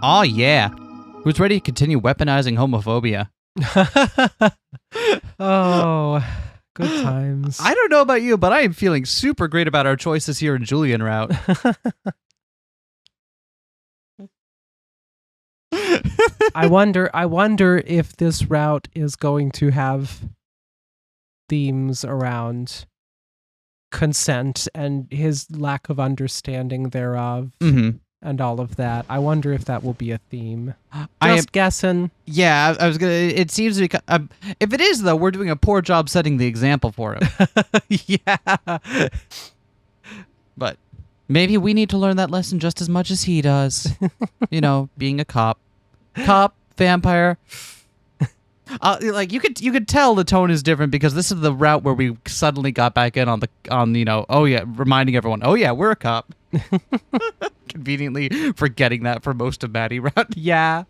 Oh, yeah. Who's ready to continue weaponizing homophobia? Oh, good times. I don't know about you, but I am feeling super great about our choices here in Julian route. I wonder if this route is going to have themes around consent and his lack of understanding thereof and all of that. I wonder if that will be a theme. Just guessing. Yeah, I was gonna. It seems to be. If it is, though, we're doing a poor job setting the example for him. Yeah. But maybe we need to learn that lesson just as much as he does. Being a cop, vampire. Like you could tell the tone is different because this is the route where we suddenly got back in on reminding everyone, oh yeah, we're a cop. Conveniently forgetting that for most of Maddie route. Yeah.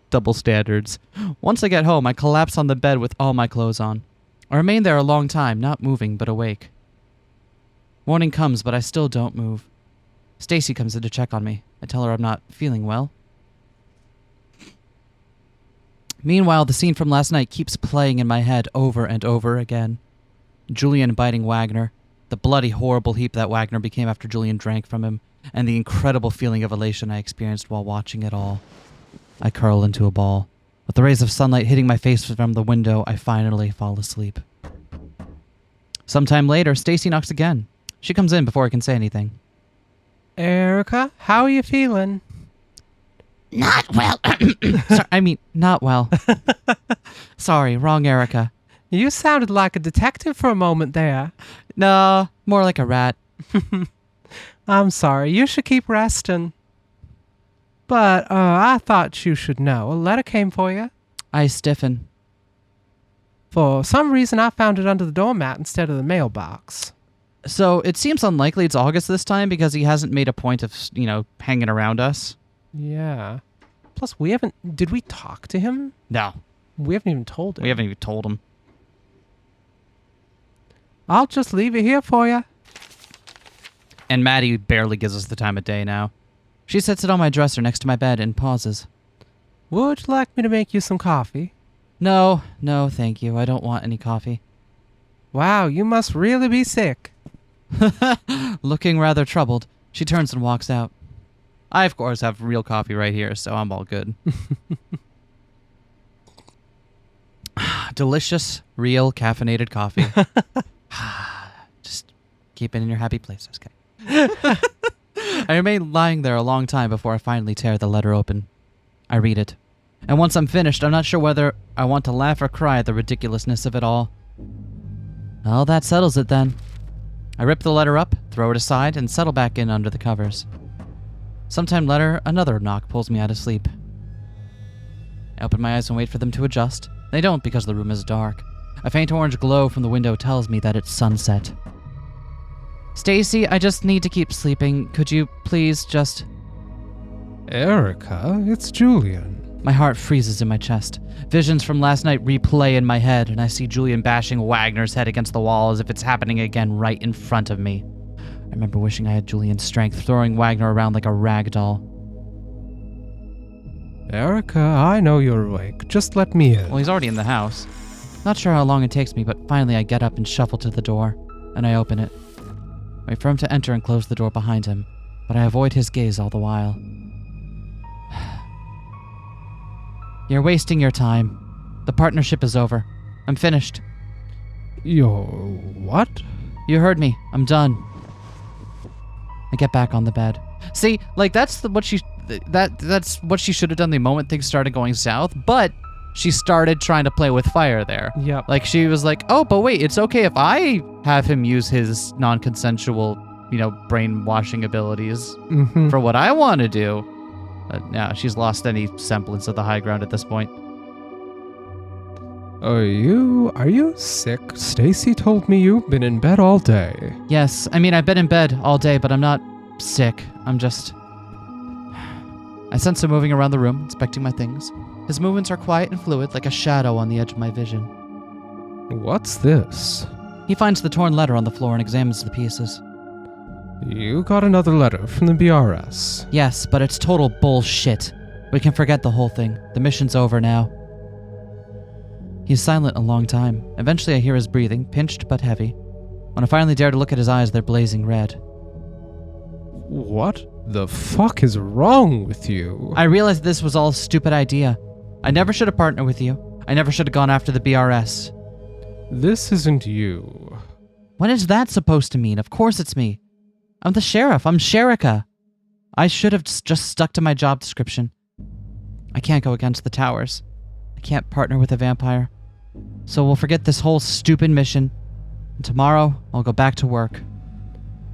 Double standards. Once I get home, I collapse on the bed with all my clothes on. I remain there a long time, not moving but awake. Morning comes, but I still don't move. Stacy comes in to check on me. I tell her I'm not feeling well. Meanwhile, the scene from last night keeps playing in my head over and over again. Julian biting Wagner, the bloody, horrible heap that Wagner became after Julian drank from him, and the incredible feeling of elation I experienced while watching it all. I curl into a ball. With the rays of sunlight hitting my face from the window, I finally fall asleep. Sometime later, Stacy knocks again. She comes in before I can say anything. Erica, how are you feeling? Not well. Not well. Sorry, wrong Erica. You sounded like a detective for a moment there. No, more like a rat. I'm sorry, you should keep resting. But, I thought you should know. A letter came for you. I stiffen. For some reason, I found it under the doormat instead of the mailbox. So, it seems unlikely it's August this time because he hasn't made a point of, hanging around us. Yeah. Plus, did we talk to him? No. We haven't even told him. We haven't even told him. I'll just leave it here for you. And Maddie barely gives us the time of day now. She sets it on my dresser next to my bed and pauses. Would you like me to make you some coffee? No, thank you. I don't want any coffee. Wow, you must really be sick. Looking rather troubled, she turns and walks out. I, of course, have real coffee right here, so I'm all good. Delicious, real, caffeinated coffee. Just keep it in your happy places, okay? I remain lying there a long time before I finally tear the letter open. I read it. And once I'm finished, I'm not sure whether I want to laugh or cry at the ridiculousness of it all. Well, that settles it then. I rip the letter up, throw it aside, and settle back in under the covers. Sometime later, another knock pulls me out of sleep. I open my eyes and wait for them to adjust. They don't because the room is dark. A faint orange glow from the window tells me that it's sunset. Stacy, I just need to keep sleeping. Could you please just... Erica, it's Julian. My heart freezes in my chest. Visions from last night replay in my head, and I see Julian bashing Wagner's head against the wall as if it's happening again right in front of me. I remember wishing I had Julian's strength, throwing Wagner around like a rag doll. Erica, I know you're awake. Just let me in. Well, he's already in the house. Not sure how long it takes me, but finally I get up and shuffle to the door, and I open it. I wait for him to enter and close the door behind him, but I avoid his gaze all the while. You're wasting your time. The partnership is over. I'm finished. You're what? You heard me. I'm done. I get back on the bed. See, like that's what she should have done the moment things started going south, but she started trying to play with fire there. Yep. Like she was like, "Oh, but wait, it's okay if I have him use his non-consensual, brainwashing abilities for what I want to do." But now she's lost any semblance of the high ground at this point. Are you sick? Stacy told me you've been in bed all day. Yes, I've been in bed all day, but I'm not sick. I'm just... I sense him moving around the room, inspecting my things. His movements are quiet and fluid, like a shadow on the edge of my vision. What's this? He finds the torn letter on the floor and examines the pieces. You got another letter from the BRS. Yes, but it's total bullshit. We can forget the whole thing. The mission's over now. He's silent a long time. Eventually I hear his breathing, pinched but heavy. When I finally dare to look at his eyes, they're blazing red. What the fuck is wrong with you? I realized this was all a stupid idea. I never should have partnered with you. I never should have gone after the BRS. This isn't you. What is that supposed to mean? Of course it's me. I'm the sheriff. I'm Sherika. I should have just stuck to my job description. I can't go against the towers. I can't partner with a vampire. So we'll forget this whole stupid mission. And tomorrow, I'll go back to work.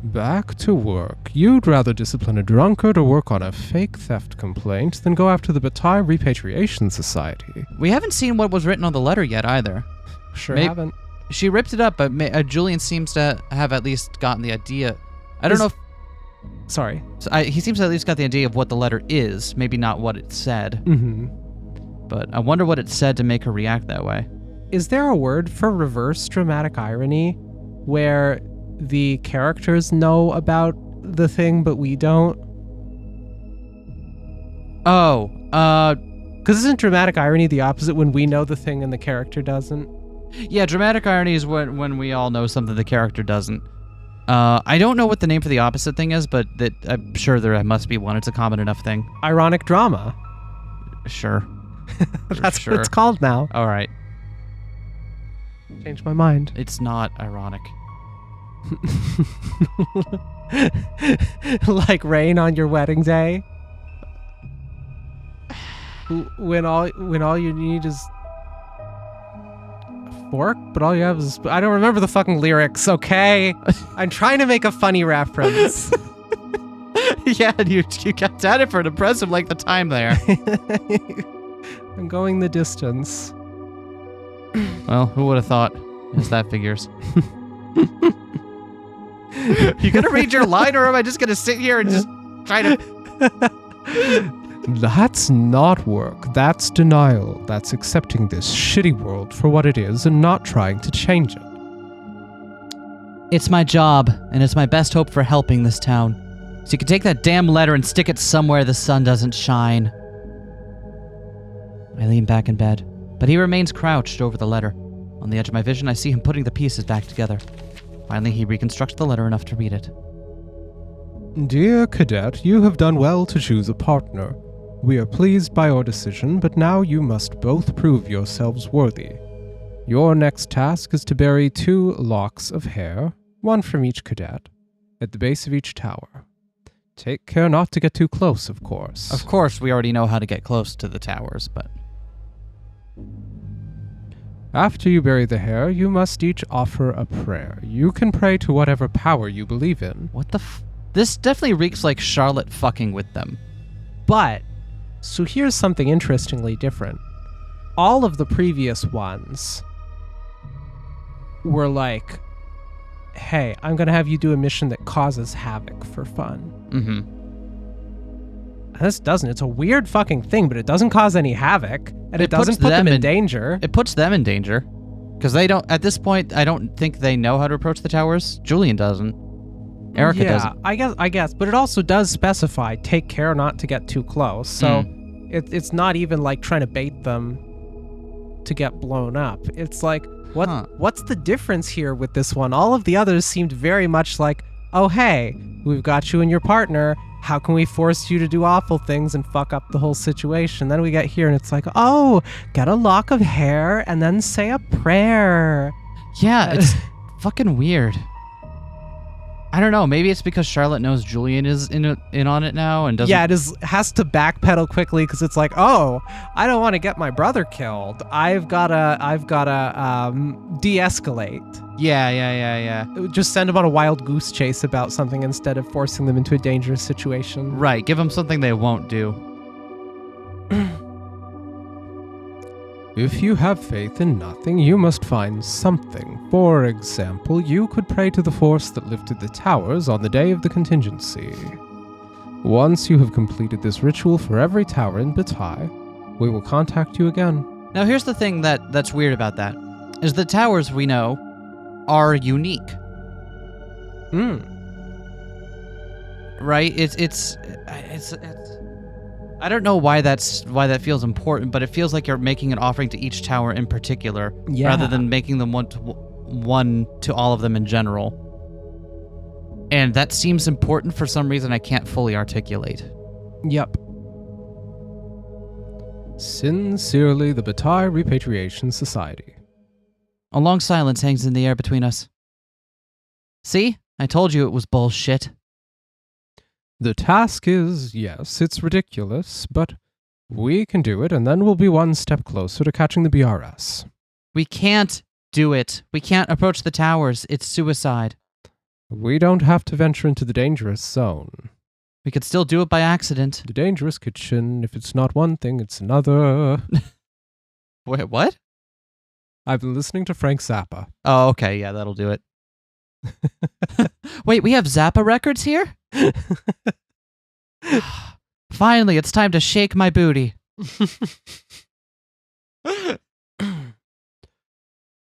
Back to work. You'd rather discipline a drunkard or work on a fake theft complaint than go after the Bataille Repatriation Society. We haven't seen what was written on the letter yet either. Sure haven't. She ripped it up, but Julian seems to have at least gotten the idea. I don't know if... Sorry. He seems to at least got the idea of what the letter is, maybe not what it said. Mm-hmm. But I wonder what it said to make her react that way. Is there a word for reverse dramatic irony where the characters know about the thing but we don't? Oh, because isn't dramatic irony the opposite, when we know the thing and the character doesn't? yeah, dramatic irony is when we all know something the character doesn't. I don't know what the name for the opposite thing is, but I'm sure there must be one. It's a common enough thing. Ironic drama. Sure. That's Sure. what it's called now. All right. Changed my mind. It's not ironic. Like rain on your wedding day? When all you need is a fork, but all you have is... I don't remember the fucking lyrics, okay? I'm trying to make a funny reference. Yeah, you kept at it for an impressive length of time there. I'm going the distance. Well, who would have thought? As that figures. You gonna read your line, or am I just gonna sit here and just try to... That's not work. That's denial. That's accepting this shitty world for what it is and not trying to change it. It's my job, and it's my best hope for helping this town. So you can take that damn letter and stick it somewhere the sun doesn't shine. I lean back in bed, but he remains crouched over the letter. On the edge of my vision, I see him putting the pieces back together. Finally, he reconstructs the letter enough to read it. Dear Cadet, you have done well to choose a partner. We are pleased by your decision, but now you must both prove yourselves worthy. Your next task is to bury 2 locks of hair, one from each cadet, at the base of each tower. Take care not to get too close, of course. Of course, we already know how to get close to the towers, but... After you bury the hair, you must each offer a prayer. You can pray to whatever power you believe in. What the This definitely reeks like Charlotte fucking with them. But, so here's something interestingly different. All of the previous ones were like, hey, I'm going to have you do a mission that causes havoc for fun. Mm-hmm. And this doesn't. It's a weird fucking thing, but it doesn't cause any havoc, and it doesn't put them in danger. It puts them in danger. Because they don't, at this point, I don't think they know how to approach the towers. Julian doesn't. Erica doesn't. I guess, but it also does specify take care not to get too close. So it's not even like trying to bait them to get blown up. It's like, what's the difference here with this one? All of the others seemed very much like, oh hey, we've got you and your partner. How can we force you to do awful things and fuck up the whole situation? Then we get here and it's like, oh, get a lock of hair and then say a prayer. Yeah, it's fucking weird. I don't know. Maybe it's because Charlotte knows Julian is in on it now and doesn't. Yeah, has to backpedal quickly because it's like, oh, I don't want to get my brother killed. I've gotta de-escalate. Yeah. Just send them on a wild goose chase about something instead of forcing them into a dangerous situation. Right. Give them something they won't do. If you have faith in nothing, you must find something. For example, you could pray to the force that lifted the towers on the day of the contingency. Once you have completed this ritual for every tower in Bataille, we will contact you again. Now here's the thing that's weird about that, is the towers we know are unique. right? It's I don't know why that feels important, but it feels like you're making an offering to each tower in particular, rather than making them one to all of them in general. And that seems important for some reason I can't fully articulate. Yep. Sincerely, the Bataille Repatriation Society. A long silence hangs in the air between us. See? I told you it was bullshit. The task is, yes, it's ridiculous, but we can do it, and then we'll be one step closer to catching the BRS. We can't do it. We can't approach the towers. It's suicide. We don't have to venture into the dangerous zone. We could still do it by accident. The dangerous kitchen, if it's not one thing, it's another. Wait, what? I've been listening to Frank Zappa. Oh, okay. Yeah, that'll do it. Wait, we have Zappa records here? Finally, it's time to shake my booty.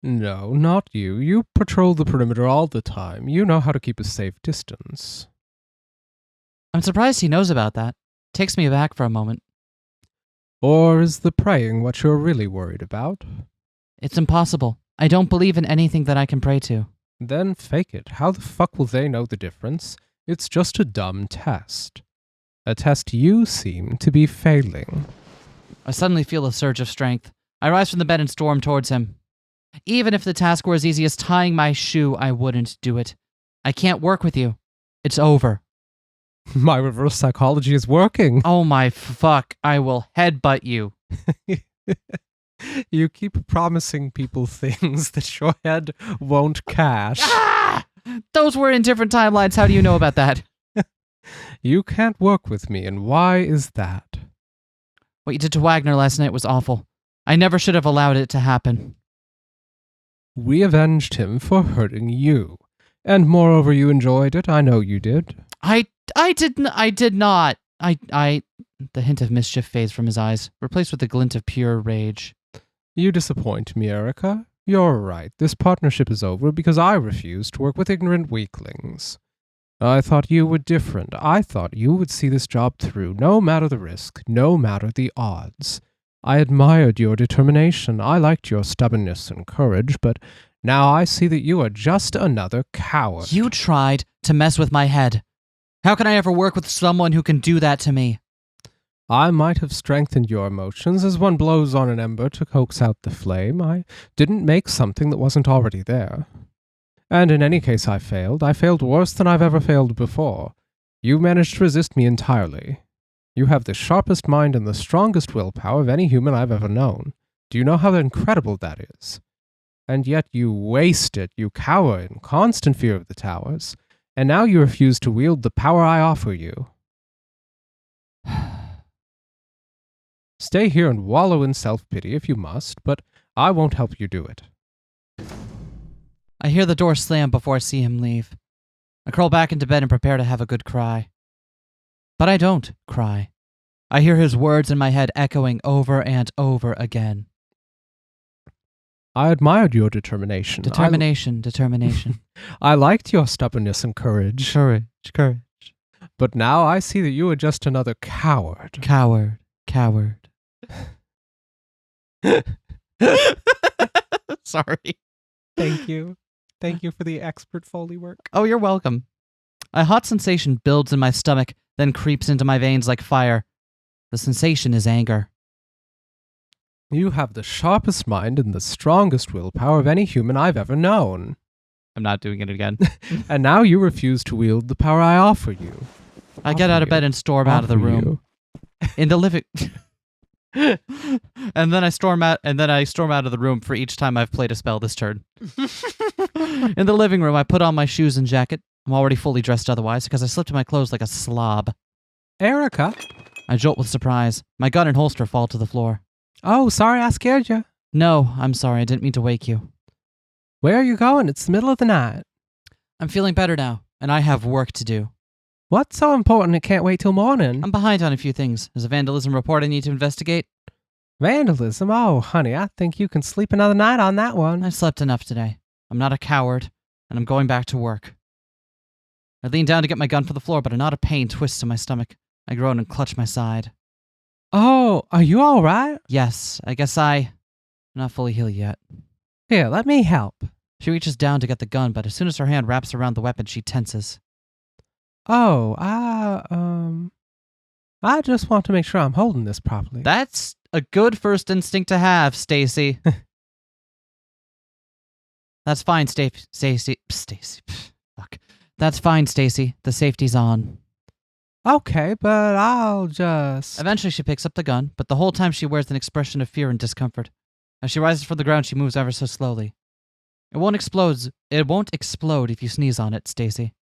No, not you. You patrol the perimeter all the time. You know how to keep a safe distance. I'm surprised he knows about that. Takes me aback for a moment. Or is the praying what you're really worried about? It's impossible. I don't believe in anything that I can pray to. Then fake it. How the fuck will they know the difference? It's just a dumb test. A test you seem to be failing. I suddenly feel a surge of strength. I rise from the bed and storm towards him. Even if the task were as easy as tying my shoe, I wouldn't do it. I can't work with you. It's over. My reverse psychology is working. Oh my fuck, I will headbutt you. You keep promising people things that your head won't cash. Ah! Those were in different timelines. How do you know about that? You can't work with me, and why is that? What you did to Wagner last night was awful. I never should have allowed it to happen. We avenged him for hurting you. And moreover, you enjoyed it. I know you did. I did not. The hint of mischief fades from his eyes, replaced with a glint of pure rage. You disappoint me, Erica. You're right. This partnership is over because I refuse to work with ignorant weaklings. I thought you were different. I thought you would see this job through, no matter the risk, no matter the odds. I admired your determination. I liked your stubbornness and courage, but now I see that you are just another coward. You tried to mess with my head. How can I ever work with someone who can do that to me? I might have strengthened your emotions as one blows on an ember to coax out the flame. I didn't make something that wasn't already there. And in any case I failed. I failed worse than I've ever failed before. You managed to resist me entirely. You have the sharpest mind and the strongest willpower of any human I've ever known. Do you know how incredible that is? And yet you waste it. You cower in constant fear of the towers. And now you refuse to wield the power I offer you. Stay here and wallow in self-pity if you must, but I won't help you do it. I hear the door slam before I see him leave. I crawl back into bed and prepare to have a good cry. But I don't cry. I hear his words in my head echoing over and over again. I admired your determination. Determination. I liked your stubbornness and courage. Courage. But now I see that you are just another coward. Coward. Sorry. Thank you. Thank you for the expert Foley work. Oh, you're welcome. A hot sensation builds in my stomach, then creeps into my veins like fire. The sensation is anger. You have the sharpest mind and the strongest willpower of any human I've ever known. I'm not doing it again. And now you refuse to wield the power I offer you. I get out of bed and storm out of the room. In the living... and then I storm out of the room for each time I've played a spell this turn. In the living room, I put on my shoes and jacket. I'm already fully dressed otherwise because I slipped in my clothes like a slob. Erica? I jolt with surprise. My gun and holster fall to the floor. Oh, sorry I scared you. No, I'm sorry. I didn't mean to wake you. Where are you going? It's the middle of the night. I'm feeling better now, and I have work to do. What's so important it can't wait till morning? I'm behind on a few things. There's a vandalism report I need to investigate. Vandalism? Oh, honey, I think you can sleep another night on that one. I slept enough today. I'm not a coward, and I'm going back to work. I lean down to get my gun from the floor, but a knot of pain twists in my stomach. I groan and clutch my side. Oh, are you all right? Yes, I guess I'm not fully healed yet. Here, let me help. She reaches down to get the gun, but as soon as her hand wraps around the weapon, she tenses. Oh, I just want to make sure I'm holding this properly. That's a good first instinct to have, Stacy. That's fine, Stacy. Fuck. That's fine, Stacy. The safety's on. Okay, but I'll just... Eventually, she picks up the gun, but the whole time she wears an expression of fear and discomfort. As she rises from the ground, she moves ever so slowly. It won't explode if you sneeze on it, Stacy.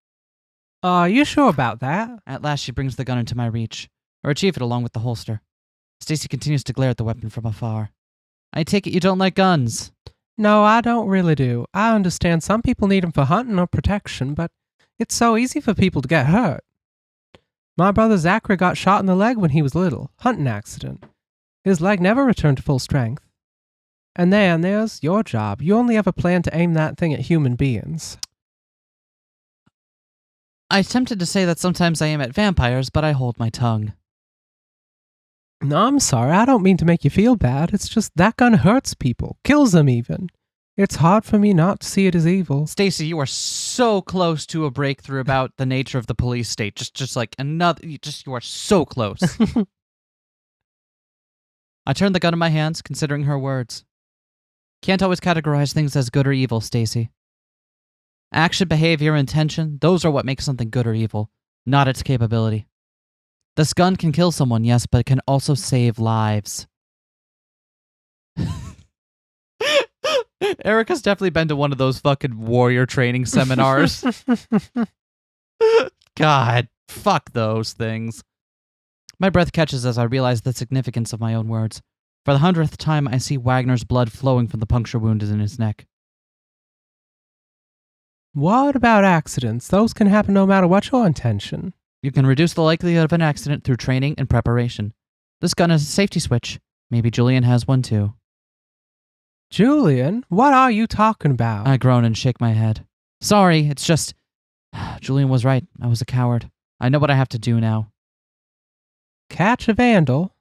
You sure about that? At last, she brings the gun into my reach, or retrieve it along with the holster. Stacy continues to glare at the weapon from afar. I take it you don't like guns. No, I don't really do. I understand some people need them for hunting or protection, but it's so easy for people to get hurt. My brother Zachary got shot in the leg when he was little. Hunting accident. His leg never returned to full strength. And then there's your job. You only have a plan to aim that thing at human beings. I attempted to say that sometimes I aim at vampires, but I hold my tongue. No, I'm sorry. I don't mean to make you feel bad. It's just that gun hurts people. Kills them even. It's hard for me not to see it as evil. Stacy, you are so close to a breakthrough about the nature of the police state. Just like another... you are so close. I turn the gun in my hands, considering her words. Can't always categorize things as good or evil, Stacy. Action, behavior, intention, those are what make something good or evil, not its capability. This gun can kill someone, yes, but it can also save lives. Erica's definitely been to one of those fucking warrior training seminars. God, fuck those things. My breath catches as I realize the significance of my own words. For the 100th time, I see Wagner's blood flowing from the puncture wound in his neck. What about accidents? Those can happen no matter what your intention. You can reduce the likelihood of an accident through training and preparation. This gun has a safety switch. Maybe Julian has one too. Julian? What are you talking about? I groan and shake my head. Sorry, it's just... Julian was right. I was a coward. I know what I have to do now. Catch a vandal?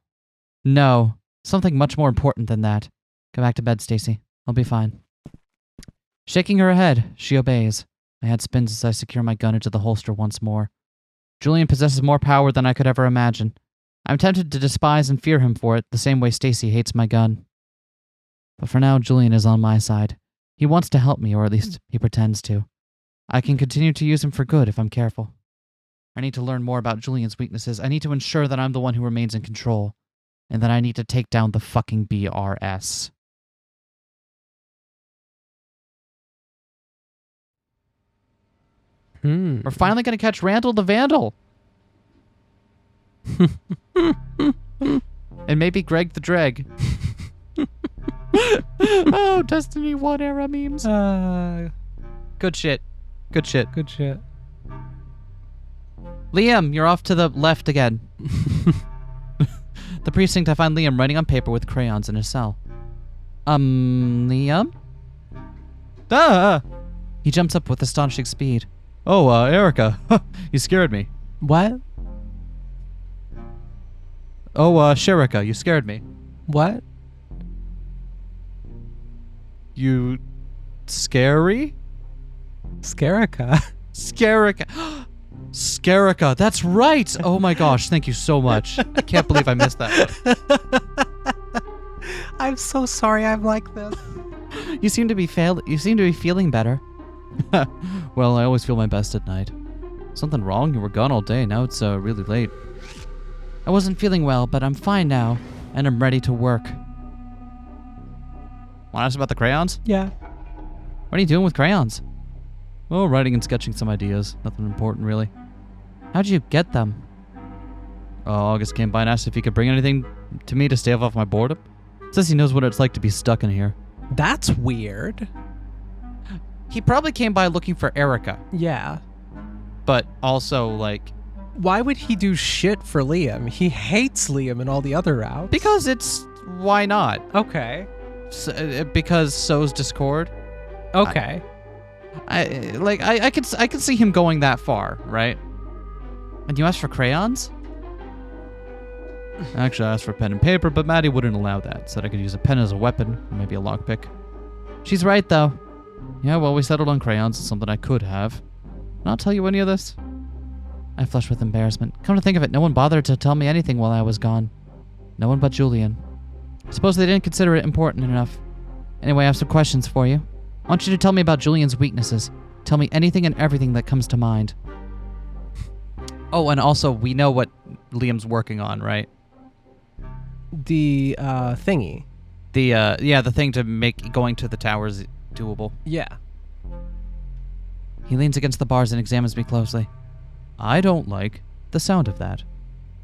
No. Something much more important than that. Go back to bed, Stacy. I'll be fine. Shaking her head, she obeys. My head spins as I secure my gun into the holster once more. Julian possesses more power than I could ever imagine. I'm tempted to despise and fear him for it, the same way Stacy hates my gun. But for now, Julian is on my side. He wants to help me, or at least he pretends to. I can continue to use him for good if I'm careful. I need to learn more about Julian's weaknesses. I need to ensure that I'm the one who remains in control. And that I need to take down the fucking BRS. We're finally going to catch Randall the Vandal. And maybe Greg the Dreg. Oh, Destiny 1 era memes. Good shit. Good shit. Good shit. Liam, you're off to the left again. The precinct, I find Liam writing on paper with crayons in his cell. Liam? He jumps up with astonishing speed. Oh, Erica. You scared me. What? Oh, Sherika, you scared me. What? You... scary? Scarica. Scarica. Scarica, that's right! Oh my gosh, thank you so much. I can't believe I missed that. I'm so sorry I'm like this. You seem to be feeling better. Well, I always feel my best at night. Something wrong? You were gone all day. Now it's really late. I wasn't feeling well, but I'm fine now, and I'm ready to work. Want to ask about the crayons? Yeah. What are you doing with crayons? Oh, writing and sketching some ideas. Nothing important, really. How'd you get them? Oh, August came by and asked if he could bring anything to me to stave off my boredom. Says he knows what it's like to be stuck in here. That's weird. He probably came by looking for Erica. Yeah. But also, like... Why would he do shit for Liam? He hates Liam and all the other routes. Because it's... why not? Okay. Because so's Discord. Okay. I could see him going that far, right? And you asked for crayons? Actually, I asked for pen and paper, but Maddie wouldn't allow that. Said I could use a pen as a weapon, or maybe a lockpick. She's right, though. Yeah, well, we settled on crayons. It's something I could have. Not tell you any of this? I flushed with embarrassment. Come to think of it, no one bothered to tell me anything while I was gone. No one but Julian. Suppose they didn't consider it important enough. Anyway, I have some questions for you. I want you to tell me about Julian's weaknesses. Tell me anything and everything that comes to mind. Oh, and also, we know what Liam's working on, right? The thingy. The thing to make going to the towers doable. Yeah. He leans against the bars and examines me closely. I don't like the sound of that.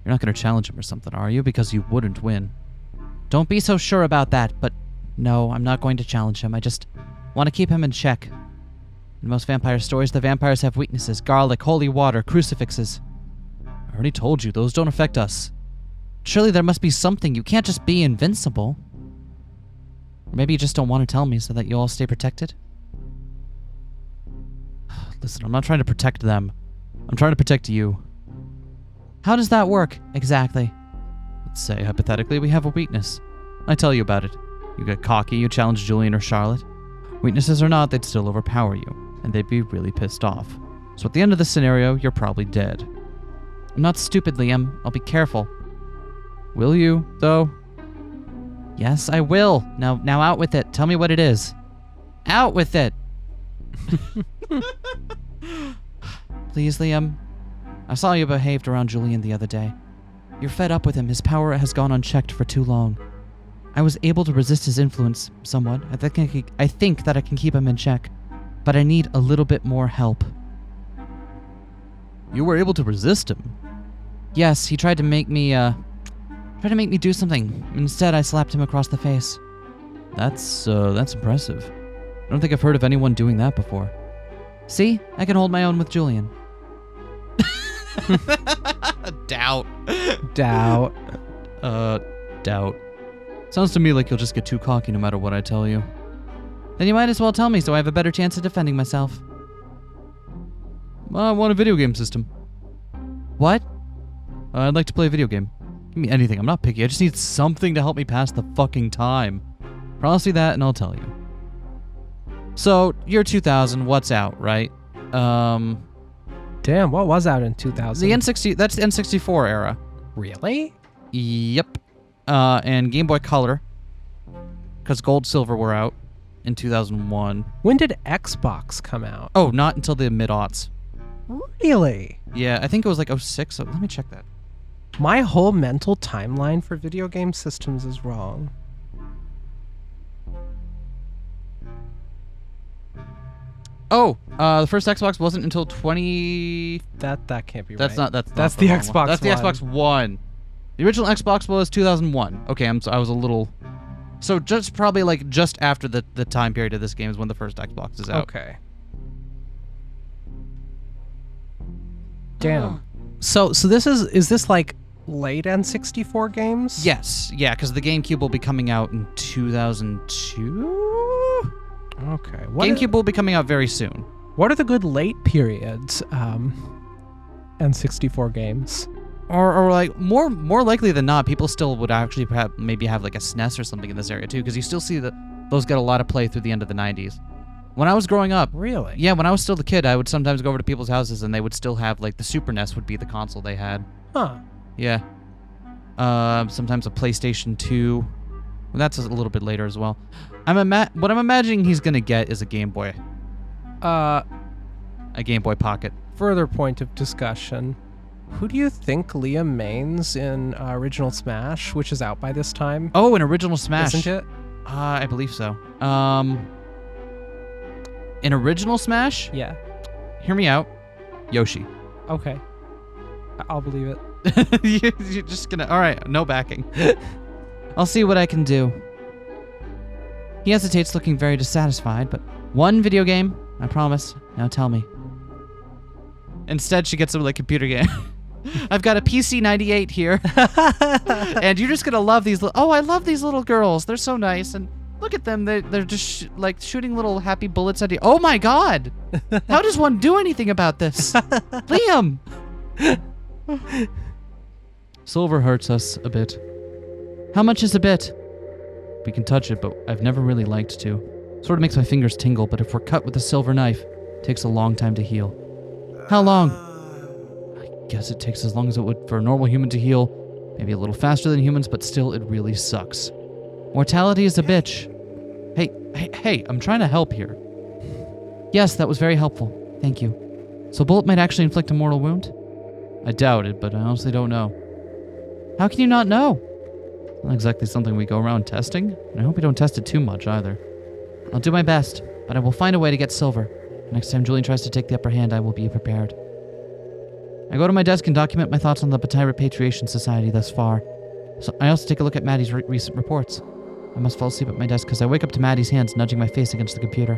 You're not going to challenge him or something, are you? Because you wouldn't win. Don't be so sure about that, but no, I'm not going to challenge him. I just want to keep him in check. In most vampire stories, the vampires have weaknesses. Garlic, holy water, crucifixes. I already told you, those don't affect us. Surely there must be something. You can't just be invincible. Or maybe you just don't want to tell me so that you all stay protected? Listen, I'm not trying to protect them. I'm trying to protect you. How does that work, exactly? Let's say, hypothetically, we have a weakness. I tell you about it. You get cocky, you challenge Julian or Charlotte. Weaknesses or not, they'd still overpower you, and they'd be really pissed off. So at the end of the scenario, you're probably dead. I'm not stupid, Liam. I'll be careful. Will you, though? Yes, I will. Now out with it. Tell me what it is. Out with it! Please, Liam. I saw you behaved around Julian the other day. You're fed up with him. His power has gone unchecked for too long. I was able to resist his influence somewhat. I think that I can keep him in check, but I need a little bit more help. You were able to resist him? Yes, he tried to make me do something. Instead, I slapped him across the face. That's impressive. I don't think I've heard of anyone doing that before. See? I can hold my own with Julian. Doubt. Doubt. Sounds to me like you'll just get too cocky no matter what I tell you. Then you might as well tell me so I have a better chance of defending myself. I want a video game system. What? I'd like to play a video game. Give me anything. I'm not picky. I just need something to help me pass the fucking time. Promise me that and I'll tell you. So, year 2000, what's out, right? Damn, what was out in 2000? The N60, that's the N64 era. Really? Yep. And Game Boy Color. Because Gold, Silver were out in 2001. When did Xbox come out? Oh, not until the mid-aughts. Really? Yeah, I think it was like 06. So let me check that. My whole mental timeline for video game systems is wrong. Oh, the first Xbox wasn't until 20... That can't be that's right. Not, that's the wrong Xbox one. That's the One. Xbox One. The original Xbox was 2001. Okay, I was a little... So just probably like just after the time period of this game is when the first Xbox is out. Okay. Damn. So this is this like late N64 games? Yes, yeah, because the GameCube will be coming out in 2002? Okay. GameCube will be coming out very soon. What are the good late periods N64 games? Or like more likely than not, people still would actually maybe have like a SNES or something in this area too, because you still see that those get a lot of play through the end of the 90s. When I was growing up, Really? yeah, when I was still a kid, I would sometimes go over to people's houses and they would still have like the Super NES would be the console they had. Huh. Yeah. Sometimes a PlayStation 2. Well, that's a little bit later as well. What I'm imagining he's gonna get is a Game Boy. A Game Boy Pocket. Further point of discussion. Who do you think Liam mains in Original Smash, which is out by this time? Oh, an Original Smash. Isn't it? I believe so. An Original Smash? Yeah. Hear me out. Yoshi. Okay. I'll believe it. You're just gonna... Alright, no backing. I'll see what I can do. He hesitates, looking very dissatisfied, but one video game, I promise. Now tell me. Instead, she gets him like computer game. I've got a PC 98 here. And you're just gonna love these I love these little girls. They're so nice. And Look at them. They're just like shooting little happy bullets at you. Oh my god! How does one do anything about this? Liam! Silver hurts us a bit. How much is a bit? We can touch it, but I've never really liked to. Sort of makes my fingers tingle, but if we're cut with a silver knife, it takes a long time to heal. How long? I guess it takes as long as it would for a normal human to heal. Maybe a little faster than humans, but still it really sucks. Mortality is a bitch. Hey, I'm trying to help here. Yes, that was very helpful. Thank you. So a bullet might actually inflict a mortal wound? I doubt it, but I honestly don't know. How can you not know? Not exactly something we go around testing, and I hope we don't test it too much either. I'll do my best, but I will find a way to get silver. Next time Julian tries to take the upper hand, I will be prepared. I go to my desk and document my thoughts on the Bataille Repatriation Society thus far. So I also take a look at Maddie's recent reports. I must fall asleep at my desk because I wake up to Maddie's hands nudging my face against the computer.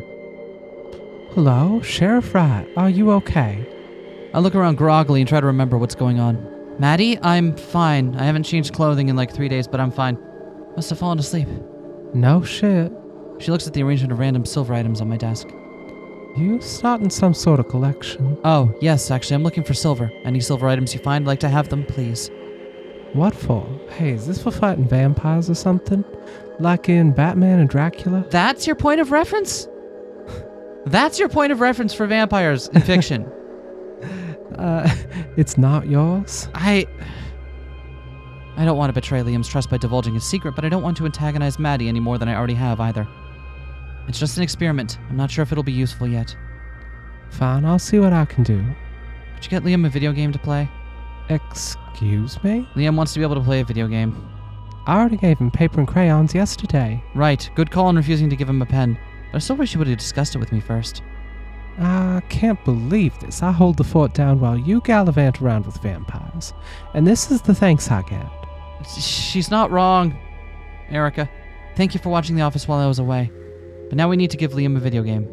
Hello, Sheriff Wright. Are you okay? I look around groggily and try to remember what's going on. Maddie, I'm fine. I haven't changed clothing in like 3 days, but I'm fine. Must have fallen asleep. No shit. She looks at the arrangement of random silver items on my desk. You starting some sort of collection? Oh, yes, actually, I'm looking for silver. Any silver items you find, I'd like to have them, please. What for? Hey, is this for fighting vampires or something? Like in Batman and Dracula? That's your point of reference? That's your point of reference for vampires in fiction? It's not yours? I don't want to betray Liam's trust by divulging his secret, but I don't want to antagonize Maddie any more than I already have either. It's just an experiment. I'm not sure if it'll be useful yet. Fine, I'll see what I can do. Could you get Liam a video game to play? Excuse me? Liam wants to be able to play a video game. I already gave him paper and crayons yesterday. Right. Good call on refusing to give him a pen. But I still wish you would have discussed it with me first. I can't believe this. I hold the fort down while you gallivant around with vampires. And this is the thanks I get. She's not wrong, Erica. Thank you for watching The Office while I was away. But now we need to give Liam a video game.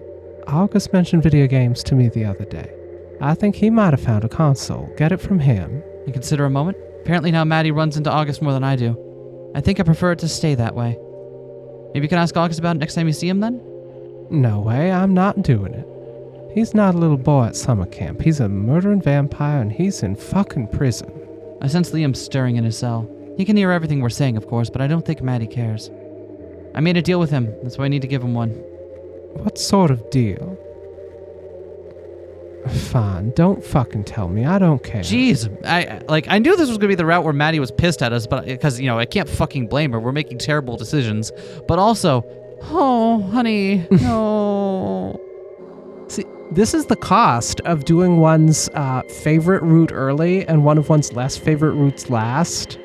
August mentioned video games to me the other day. I think he might have found a console. Get it from him. And consider a moment. Apparently now Maddie runs into August more than I do. I think I prefer it to stay that way. Maybe you can ask August about it next time you see him then? No way, I'm not doing it. He's not a little boy at summer camp. He's a murdering vampire and he's in fucking prison. I sense Liam stirring in his cell. He can hear everything we're saying, of course, but I don't think Maddie cares. I made a deal with him. That's why I need to give him one. What sort of deal? Fine, don't fucking tell me. I don't care. Jeez, I knew this was gonna be the route where Maddie was pissed at us, but because I can't fucking blame her. We're making terrible decisions, but also, oh, honey, no. See, this is the cost of doing one's favorite route early and one of one's less favorite routes last.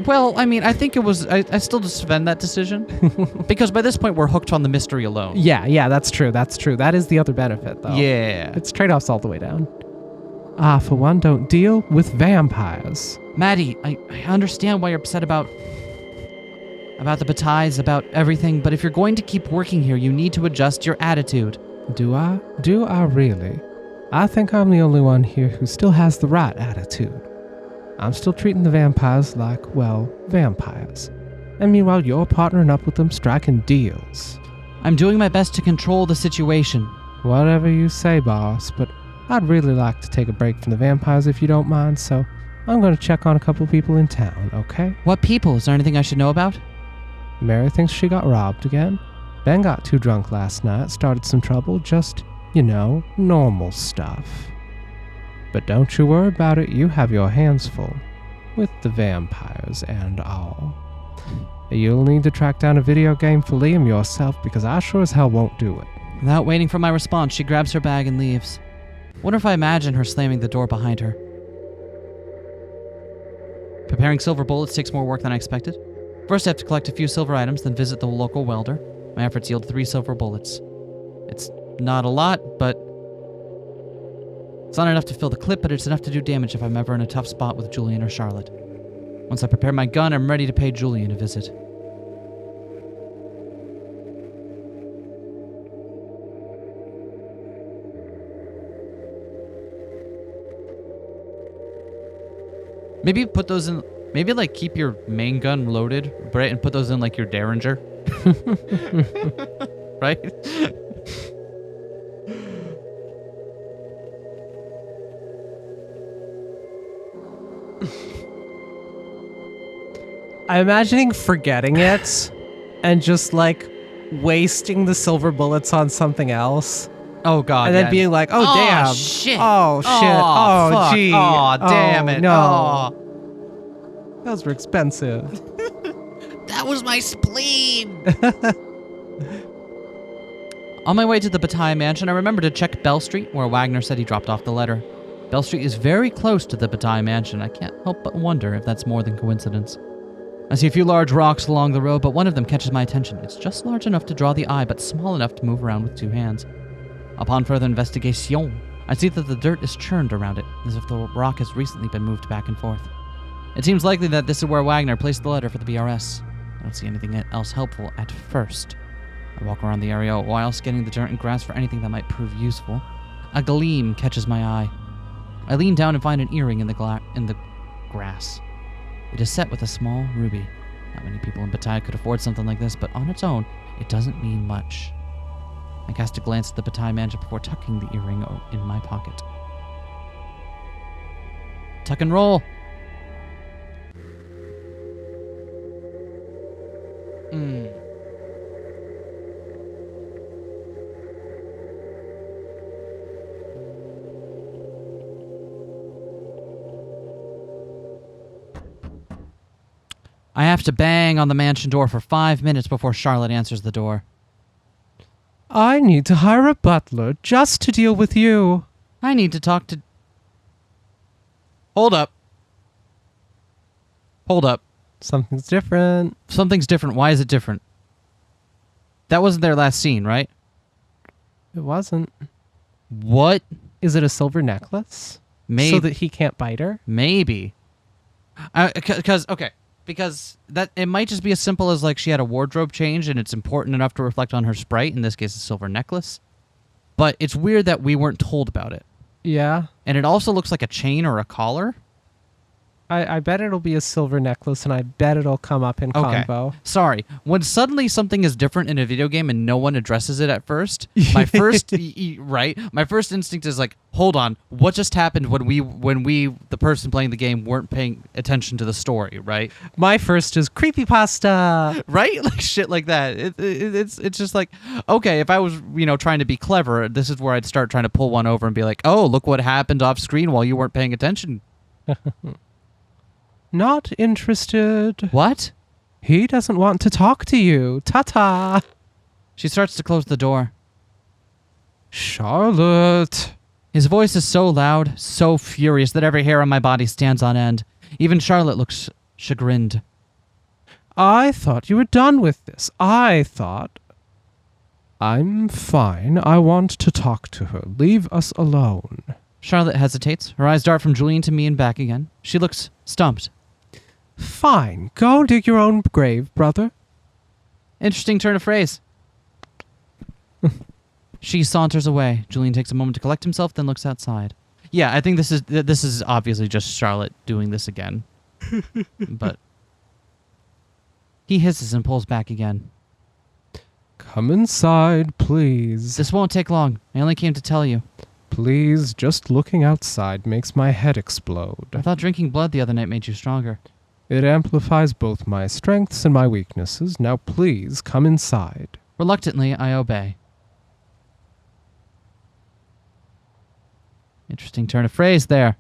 Well, I mean, I think it was. I still defend that decision because by this point we're hooked on the mystery alone. Yeah, that's true. That's true. That is the other benefit, though. Yeah, it's trade-offs all the way down. For one, don't deal with vampires. Maddie, I understand why you're upset about the Batailles, about everything, but if you're going to keep working here, you need to adjust your attitude. Do I? Do I really? I think I'm the only one here who still has the right attitude. I'm still treating the vampires like, well, vampires. And meanwhile, you're partnering up with them, striking deals. I'm doing my best to control the situation. Whatever you say, boss, but I'd really like to take a break from the vampires if you don't mind, so I'm going to check on a couple people in town, okay? What people? Is there anything I should know about? Mary thinks she got robbed again. Ben got too drunk last night, started some trouble, just, normal stuff. But don't you worry about it, you have your hands full. With the vampires and all. You'll need to track down a video game for Liam yourself, because I sure as hell won't do it. Without waiting for my response, she grabs her bag and leaves. Wonder if I imagine her slamming the door behind her. Preparing silver bullets takes more work than I expected. First I have to collect a few silver items, then visit the local welder. My efforts yield 3 silver bullets. It's not a lot, but it's not enough to fill the clip, but it's enough to do damage if I'm ever in a tough spot with Julian or Charlotte. Once I prepare my gun, I'm ready to pay Julian a visit. Maybe put those in, maybe like keep your main gun loaded, right, and put those in like your Derringer. Right? I'm imagining forgetting it and just like wasting the silver bullets on something else. Oh god. And then being like, oh damn. Shit. Oh shit. Oh, Oh fuck. gee. Oh, damn it. No. Oh. Those were expensive. That was my spleen. On my way to the Bataille mansion, I remembered to check Bell Street, where Wagner said he dropped off the letter. Bell Street is very close to the Bataille mansion. I can't help but wonder if that's more than coincidence. I see a few large rocks along the road, but one of them catches my attention. It's just large enough to draw the eye, but small enough to move around with 2 hands. Upon further investigation, I see that the dirt is churned around it, as if the rock has recently been moved back and forth. It seems likely that this is where Wagner placed the letter for the BRS. I don't see anything else helpful at first. I walk around the area a while, scanning the dirt and grass for anything that might prove useful. A gleam catches my eye. I lean down and find an earring in the grass. It is set with a small ruby. Not many people in Bataille could afford something like this, but on its own, it doesn't mean much. I cast a glance at the Bataille mansion before tucking the earring in my pocket. Tuck and roll! I have to bang on the mansion door for 5 minutes before Charlotte answers the door. I need to hire a butler just to deal with you. I need to talk to... Hold up. Hold up. Something's different. Something's different. Why is it different? That wasn't their last scene, right? It wasn't. What? Is it a silver necklace? Maybe. So that he can't bite her? Maybe. Because that it might just be as simple as like she had a wardrobe change and it's important enough to reflect on her sprite, in this case a silver necklace. But it's weird that we weren't told about it. Yeah. And it also looks like a chain or a collar. I bet it'll be a silver necklace, and I bet it'll come up in combo. Sorry. When suddenly something is different in a video game and no one addresses it at first, my first my first instinct is like, hold on, what just happened when we the person playing the game weren't paying attention to the story, right? My first is creepypasta. Right? Like shit like that. It's just like, okay, if I was, trying to be clever, this is where I'd start trying to pull one over and be like, oh, look what happened off screen while you weren't paying attention. Not interested. What? He doesn't want to talk to you. Ta-ta. She starts to close the door. Charlotte. His voice is so loud, so furious that every hair on my body stands on end. Even Charlotte looks chagrined. I thought you were done with this. I'm fine. I want to talk to her. Leave us alone. Charlotte hesitates. Her eyes dart from Julian to me and back again. She looks stumped. Fine. Go dig your own grave, brother. Interesting turn of phrase. She saunters away. Julian takes a moment to collect himself, then looks outside. Yeah, I think this is obviously just Charlotte doing this again. But he hisses and pulls back again. Come inside, please. This won't take long. I only came to tell you. Please, just looking outside makes my head explode. I thought drinking blood the other night made you stronger. It amplifies both my strengths and my weaknesses. Now please, come inside. Reluctantly, I obey. Interesting turn of phrase there.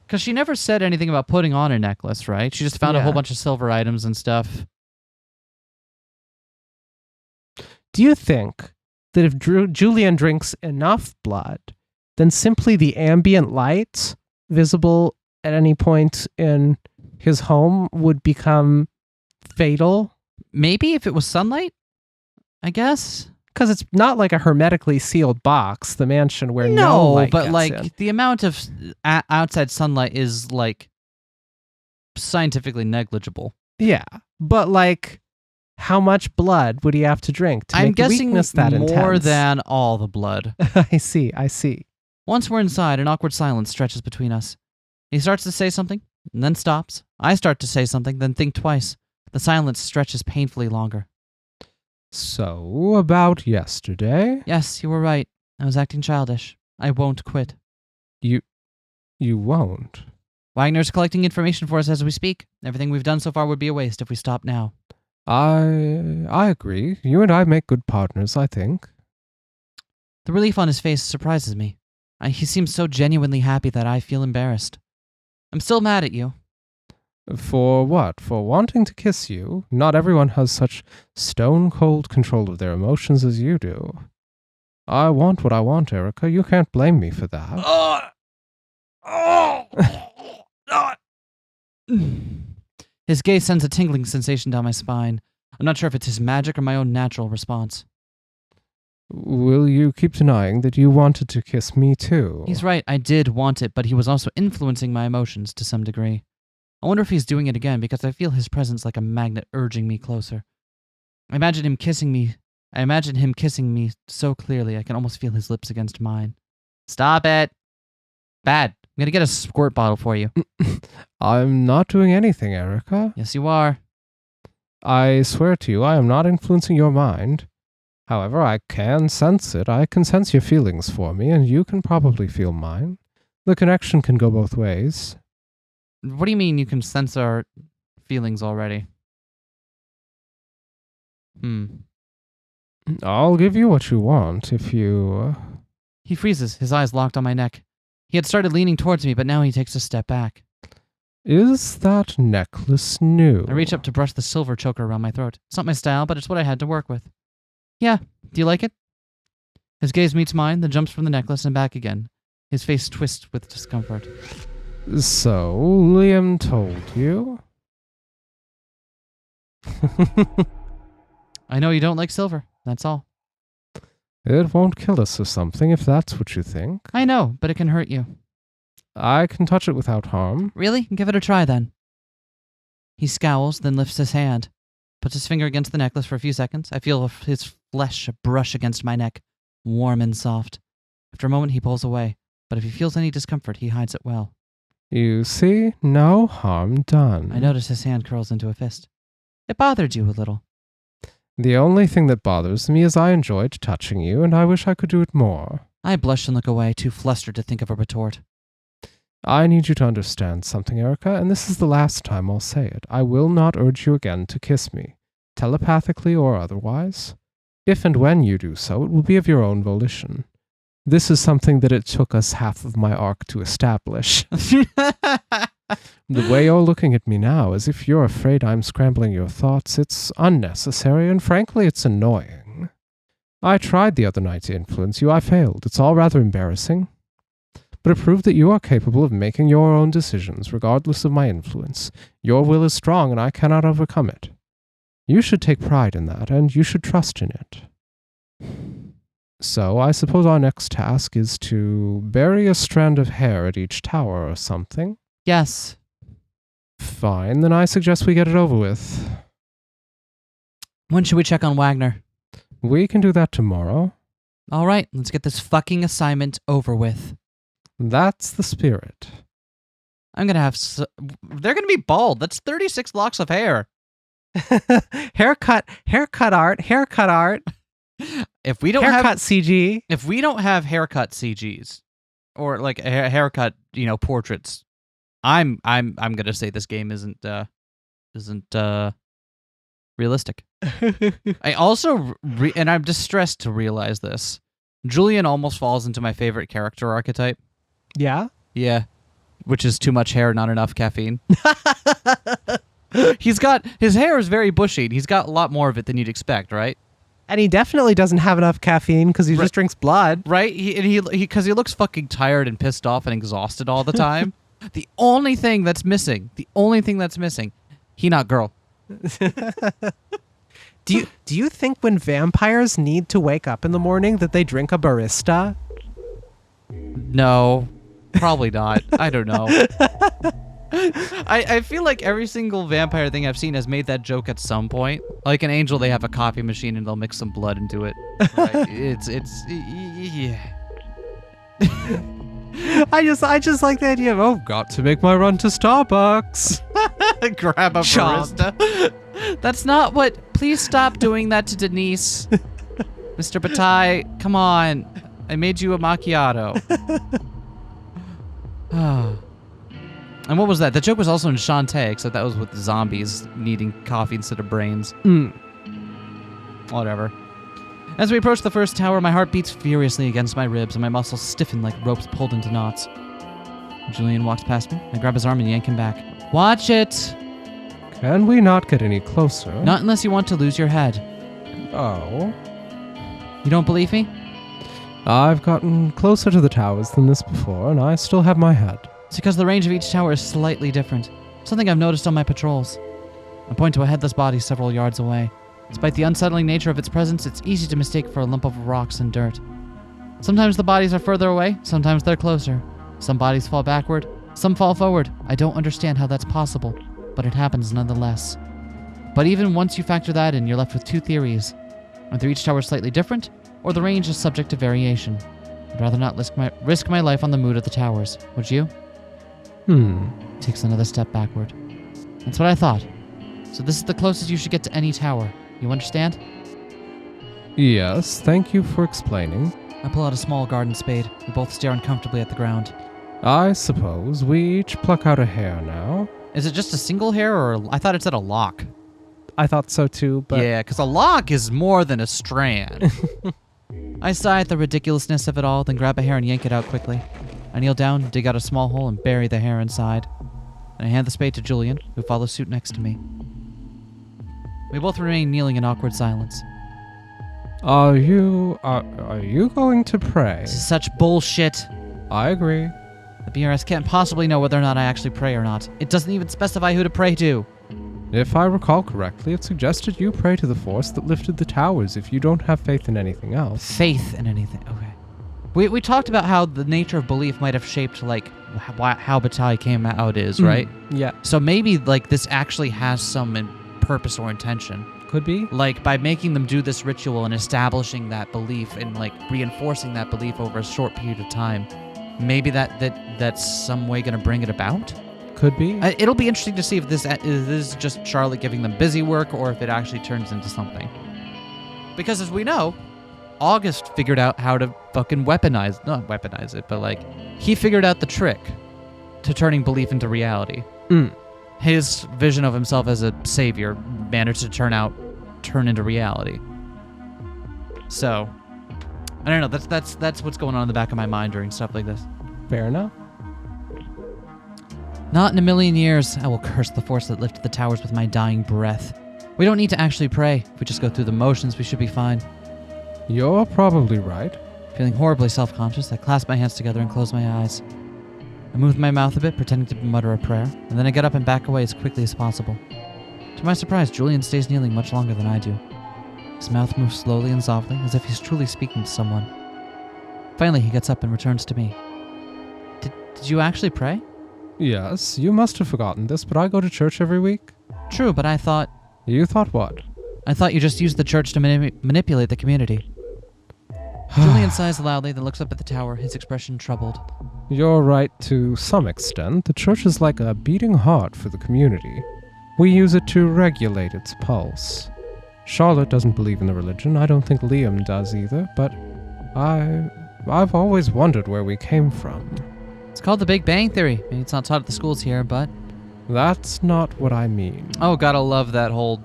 Because she never said anything about putting on a necklace, right? She just found a whole bunch of silver items and stuff. Do you think that if Julian drinks enough blood, then simply the ambient light visible at any point in his home would become fatal? Maybe if it was sunlight, I guess. Because it's not like a hermetically sealed box, the mansion where no light but gets like in. the amount of outside sunlight is like scientifically negligible. Yeah, but like, how much blood would he have to drink to I'm make guessing weakness that more intense? than all the blood. I see. Once we're inside, an awkward silence stretches between us. He starts to say something, and then stops. I start to say something, then think twice. The silence stretches painfully longer. So, about yesterday? Yes, you were right. I was acting childish. I won't quit. You won't? Wagner's collecting information for us as we speak. Everything we've done so far would be a waste if we stop now. I agree. You and I make good partners, I think. The relief on his face surprises me. He seems so genuinely happy that I feel embarrassed. I'm still mad at you. For what? For wanting to kiss you? Not everyone has such stone-cold control of their emotions as you do. I want what I want, Erica. You can't blame me for that. His gaze sends a tingling sensation down my spine. I'm not sure if it's his magic or my own natural response. Will you keep denying that you wanted to kiss me too? He's right, I did want it, but he was also influencing my emotions to some degree. I wonder if he's doing it again because I feel his presence like a magnet urging me closer. I imagine him kissing me so clearly I can almost feel his lips against mine. Stop it! Bad. I'm gonna get a squirt bottle for you. I'm not doing anything, Erica. Yes, you are. I swear to you, I am not influencing your mind. However, I can sense it. I can sense your feelings for me, and you can probably feel mine. The connection can go both ways. What do you mean you can sense our feelings already? I'll give you what you want if you... He freezes, his eyes locked on my neck. He had started leaning towards me, but now he takes a step back. Is that necklace new? I reach up to brush the silver choker around my throat. It's not my style, but it's what I had to work with. Yeah, do you like it? His gaze meets mine, then jumps from the necklace and back again. His face twists with discomfort. So, Liam told you? I know you don't like silver, that's all. It won't kill us or something if that's what you think. I know, but it can hurt you. I can touch it without harm. Really? Give it a try then. He scowls, then lifts his hand. Puts his finger against the necklace for a few seconds. I feel his flesh brush against my neck, warm and soft. After a moment, he pulls away, but if he feels any discomfort, he hides it well. You see? No harm done. I notice his hand curls into a fist. It bothered you a little. The only thing that bothers me is I enjoyed touching you, and I wish I could do it more. I blush and look away, too flustered to think of a retort. I need you to understand something, Erica, and this is the last time I'll say it. I will not urge you again to kiss me, telepathically or otherwise. If and when you do so, it will be of your own volition. This is something that it took us half of my arc to establish. The way you're looking at me now, as if you're afraid I'm scrambling your thoughts, it's unnecessary, and frankly, it's annoying. I tried the other night to influence you. I failed. It's all rather embarrassing. But it proved that you are capable of making your own decisions, regardless of my influence. Your will is strong, and I cannot overcome it. You should take pride in that, and you should trust in it. So, I suppose our next task is to bury a strand of hair at each tower or something? Yes. Fine, then I suggest we get it over with. When should we check on Wagner? We can do that tomorrow. All right, let's get this fucking assignment over with. That's the spirit. I'm gonna have... They're gonna be bald. That's 36 locks of hair. Haircut art. If we don't haircut CG. If we don't have haircut CGs or like haircut, portraits, I'm gonna say this game isn't realistic. I also and I'm distressed to realize this. Julian almost falls into my favorite character archetype. Yeah? Yeah. Which is too much hair, not enough caffeine. His hair is very bushy. He's got a lot more of it than you'd expect, right? And he definitely doesn't have enough caffeine because he just drinks blood. Right? Because he looks fucking tired and pissed off and exhausted all the time. The only thing that's missing, he not girl. Do you think when vampires need to wake up in the morning that they drink a barista? No, probably not. I don't know. I feel like every single vampire thing I've seen has made that joke at some point. Like an angel, they have a coffee machine and they'll mix some blood into it. Right? It's yeah. I just like the idea of, got to make my run to Starbucks. Grab a Chomp. barista. That's not what... Please stop doing that to Denise. Mr. Bataille, come on. I made you a macchiato. And what was that? The joke was also in Shantae, except that was with zombies needing coffee instead of brains. Whatever. As we approach the first tower, my heart beats furiously against my ribs and my muscles stiffen like ropes pulled into knots. Julian walks past me. I grab his arm and yank him back. Watch it! Can we not get any closer? Not unless you want to lose your head. Oh. You don't believe me? I've gotten closer to the towers than this before, and I still have my head. It's because the range of each tower is slightly different. Something I've noticed on my patrols. I point to a headless body several yards away. Despite the unsettling nature of its presence, it's easy to mistake for a lump of rocks and dirt. Sometimes the bodies are further away, sometimes they're closer. Some bodies fall backward, some fall forward. I don't understand how that's possible, but it happens nonetheless. But even once you factor that in, you're left with two theories. Either each tower is slightly different, or the range is subject to variation. I'd rather not risk my life on the mood of the towers. Would you? Takes another step backward. That's what I thought. So this is the closest you should get to any tower. You understand? Yes, thank you for explaining. I pull out a small garden spade. We both stare uncomfortably at the ground. I suppose we each pluck out a hair now. Is it just a single hair, or I thought it said a lock? I thought so too, but... Yeah, because a lock is more than a strand. I sigh at the ridiculousness of it all, then grab a hair and yank it out quickly. I kneel down, dig out a small hole, and bury the hair inside. And I hand the spade to Julian, who follows suit next to me. We both remain kneeling in awkward silence. Are you going to pray? This is such bullshit. I agree. The BRS can't possibly know whether or not I actually pray or not. It doesn't even specify who to pray to. If I recall correctly, it suggested you pray to the force that lifted the towers if you don't have faith in anything else. Faith in anything. Okay. We talked about how the nature of belief might have shaped, like, how Bataille came out is, right? Yeah. So maybe, like, this actually has some purpose or intention. Could be. Like, by making them do this ritual and establishing that belief and, like, reinforcing that belief over a short period of time, maybe that's some way going to bring it about? Could be. It'll be interesting to see if this is just Charlotte giving them busy work or if it actually turns into something. Because as we know, August figured out how to fucking not weaponize it, but, like, he figured out the trick to turning belief into reality. His vision of himself as a savior managed to turn into reality. So, I don't know. That's what's going on in the back of my mind during stuff like this. Fair enough. Not in a million years, I will curse the force that lifted the towers with my dying breath. We don't need to actually pray. If we just go through the motions, we should be fine. You're probably right. Feeling horribly self-conscious, I clasp my hands together and close my eyes. I move my mouth a bit, pretending to mutter a prayer, and then I get up and back away as quickly as possible. To my surprise, Julian stays kneeling much longer than I do. His mouth moves slowly and softly, as if he's truly speaking to someone. Finally, he gets up and returns to me. Did you actually pray? Yes, you must have forgotten this, but I go to church every week. True, but I thought... You thought what? I thought you just used the church to manipulate the community. Julian sighs loudly, then looks up at the tower, his expression troubled. You're right to some extent. The church is like a beating heart for the community. We use it to regulate its pulse. Charlotte doesn't believe in the religion. I don't think Liam does either, but I've always wondered where we came from. It's called the Big Bang Theory. Maybe it's not taught at the schools here, but... That's not what I mean. Oh, gotta love that whole,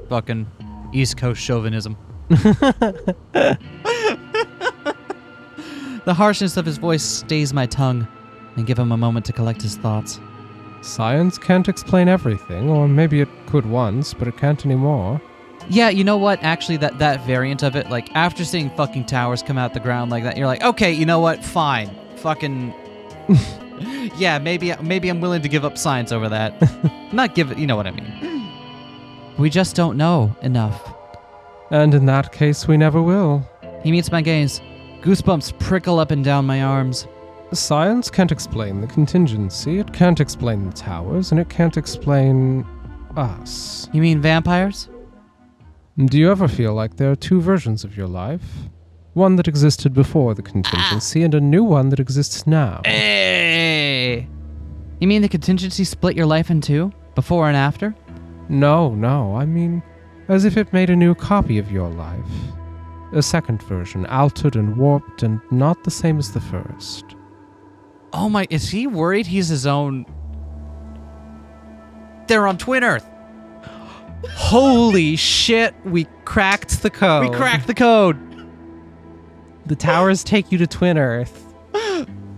fucking East Coast chauvinism. The harshness of his voice stays my tongue and give him a moment to collect his thoughts. Science can't explain everything, or maybe it could once, but it can't anymore. Yeah, you know what? Actually, that variant of it, like, after seeing fucking towers come out the ground like that, you're like, okay, you know what? Fine. Fucking... yeah, maybe I'm willing to give up science over that. Not give it, you know what I mean. We just don't know enough. And in that case, we never will. He meets my gaze. Goosebumps prickle up and down my arms. Science can't explain the contingency, it can't explain the towers, and it can't explain... us. You mean vampires? Do you ever feel like there are two versions of your life? One that existed before the contingency and a new one that exists now. Hey! You mean the contingency split your life in two? Before and after? No, I mean, as if it made a new copy of your life. A second version, altered and warped and not the same as the first. Oh my, is he worried he's his own... They're on Twin Earth! Holy shit, we cracked the code. We cracked the code! The towers take you to Twin Earth.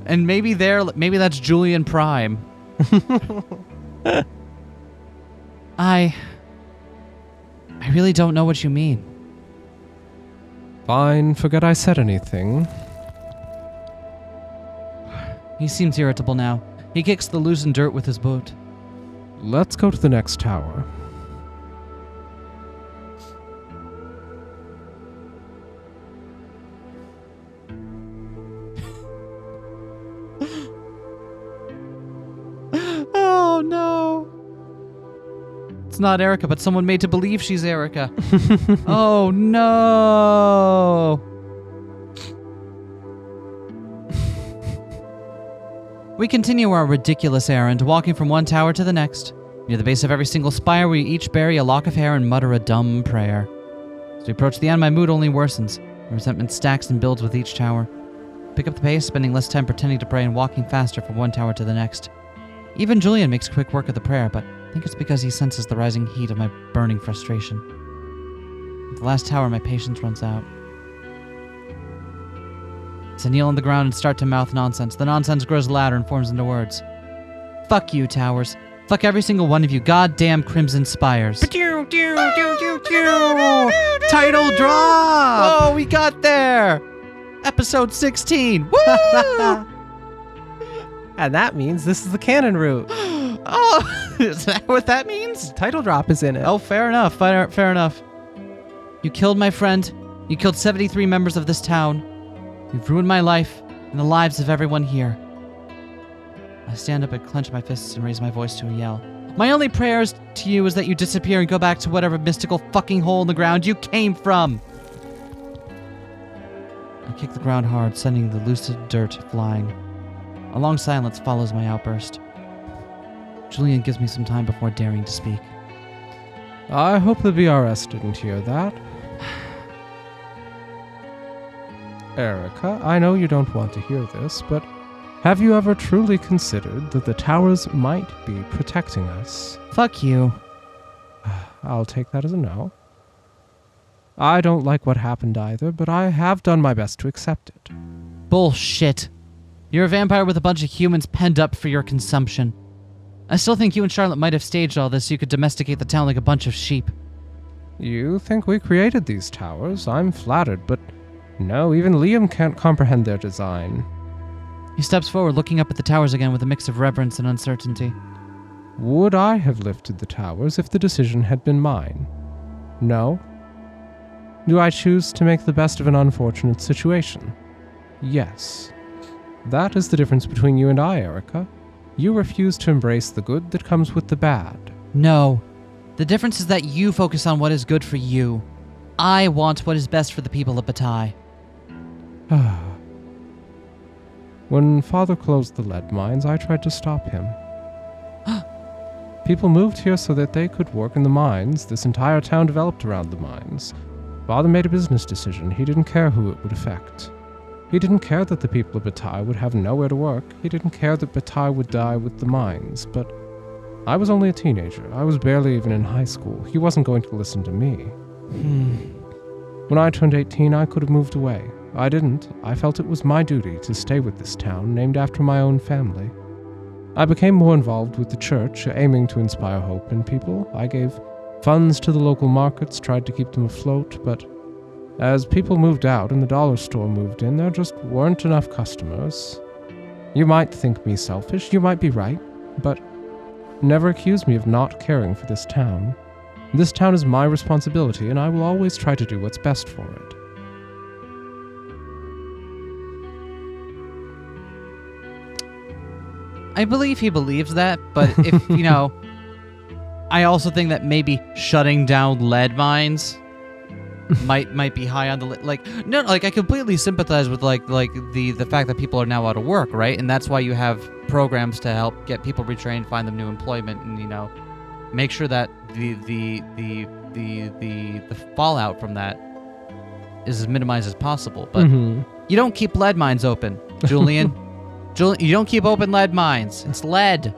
And maybe that's Julian Prime. I really don't know what you mean. Fine, forget I said anything. He seems irritable now. He kicks the loosened dirt with his boot. Let's go to the next tower. Oh no! It's not Erica, but someone made to believe she's Erica. Oh no! We continue our ridiculous errand, walking from one tower to the next. Near the base of every single spire, we each bury a lock of hair and mutter a dumb prayer. As we approach the end, my mood only worsens. The resentment stacks and builds with each tower. Pick up the pace, spending less time pretending to pray and walking faster from one tower to the next. Even Julian makes quick work of the prayer, but I think it's because he senses the rising heat of my burning frustration. At the last tower, my patience runs out. So I kneel on the ground and start to mouth nonsense. The nonsense grows louder and forms into words. Fuck you, towers. Fuck every single one of you goddamn Crimson Spires. Title drop! Oh, we got there! Episode 16! Woo! And that means this is the canon route. Oh, is that what that means? Title drop is in it. Oh, fair enough. Fair enough. You killed my friend. You killed 73 members of this town. You've ruined my life and the lives of everyone here. I stand up and clench my fists and raise my voice to a yell. My only prayers to you is that you disappear and go back to whatever mystical fucking hole in the ground you came from. I kick the ground hard, sending the lucid dirt flying. A long silence follows my outburst. Julian gives me some time before daring to speak. I hope the BRS didn't hear that. Erica, I know you don't want to hear this, but have you ever truly considered that the towers might be protecting us? Fuck you. I'll take that as a no. I don't like what happened either, but I have done my best to accept it. Bullshit. You're a vampire with a bunch of humans penned up for your consumption. I still think you and Charlotte might have staged all this so you could domesticate the town like a bunch of sheep. You think we created these towers? I'm flattered, but no, even Liam can't comprehend their design. He steps forward, looking up at the towers again with a mix of reverence and uncertainty. Would I have lifted the towers if the decision had been mine? No. Do I choose to make the best of an unfortunate situation? Yes. That is the difference between you and I, Erica. You refuse to embrace the good that comes with the bad. No. The difference is that you focus on what is good for you. I want what is best for the people of Bataille. When Father closed the lead mines, I tried to stop him. People moved here so that they could work in the mines. This entire town developed around the mines. Father made a business decision. He didn't care who it would affect. He didn't care that the people of Bataille would have nowhere to work. He didn't care that Bataille would die with the mines. But I was only a teenager. I was barely even in high school. He wasn't going to listen to me. When I turned 18, I could have moved away. I didn't. I felt it was my duty to stay with this town, named after my own family. I became more involved with the church, aiming to inspire hope in people. I gave funds to the local markets, tried to keep them afloat, but as people moved out and the dollar store moved in, there just weren't enough customers. You might think me selfish, you might be right, but never accuse me of not caring for this town. This town is my responsibility, and I will always try to do what's best for it. I believe he believes that, but if, I also think that maybe shutting down lead mines might be high on the no, like I completely sympathize with like the fact that people are now out of work, right? And that's why you have programs to help get people retrained, find them new employment, and make sure that the fallout from that is as minimized as possible. But you don't keep lead mines open, Julian. You don't keep open lead mines. It's lead.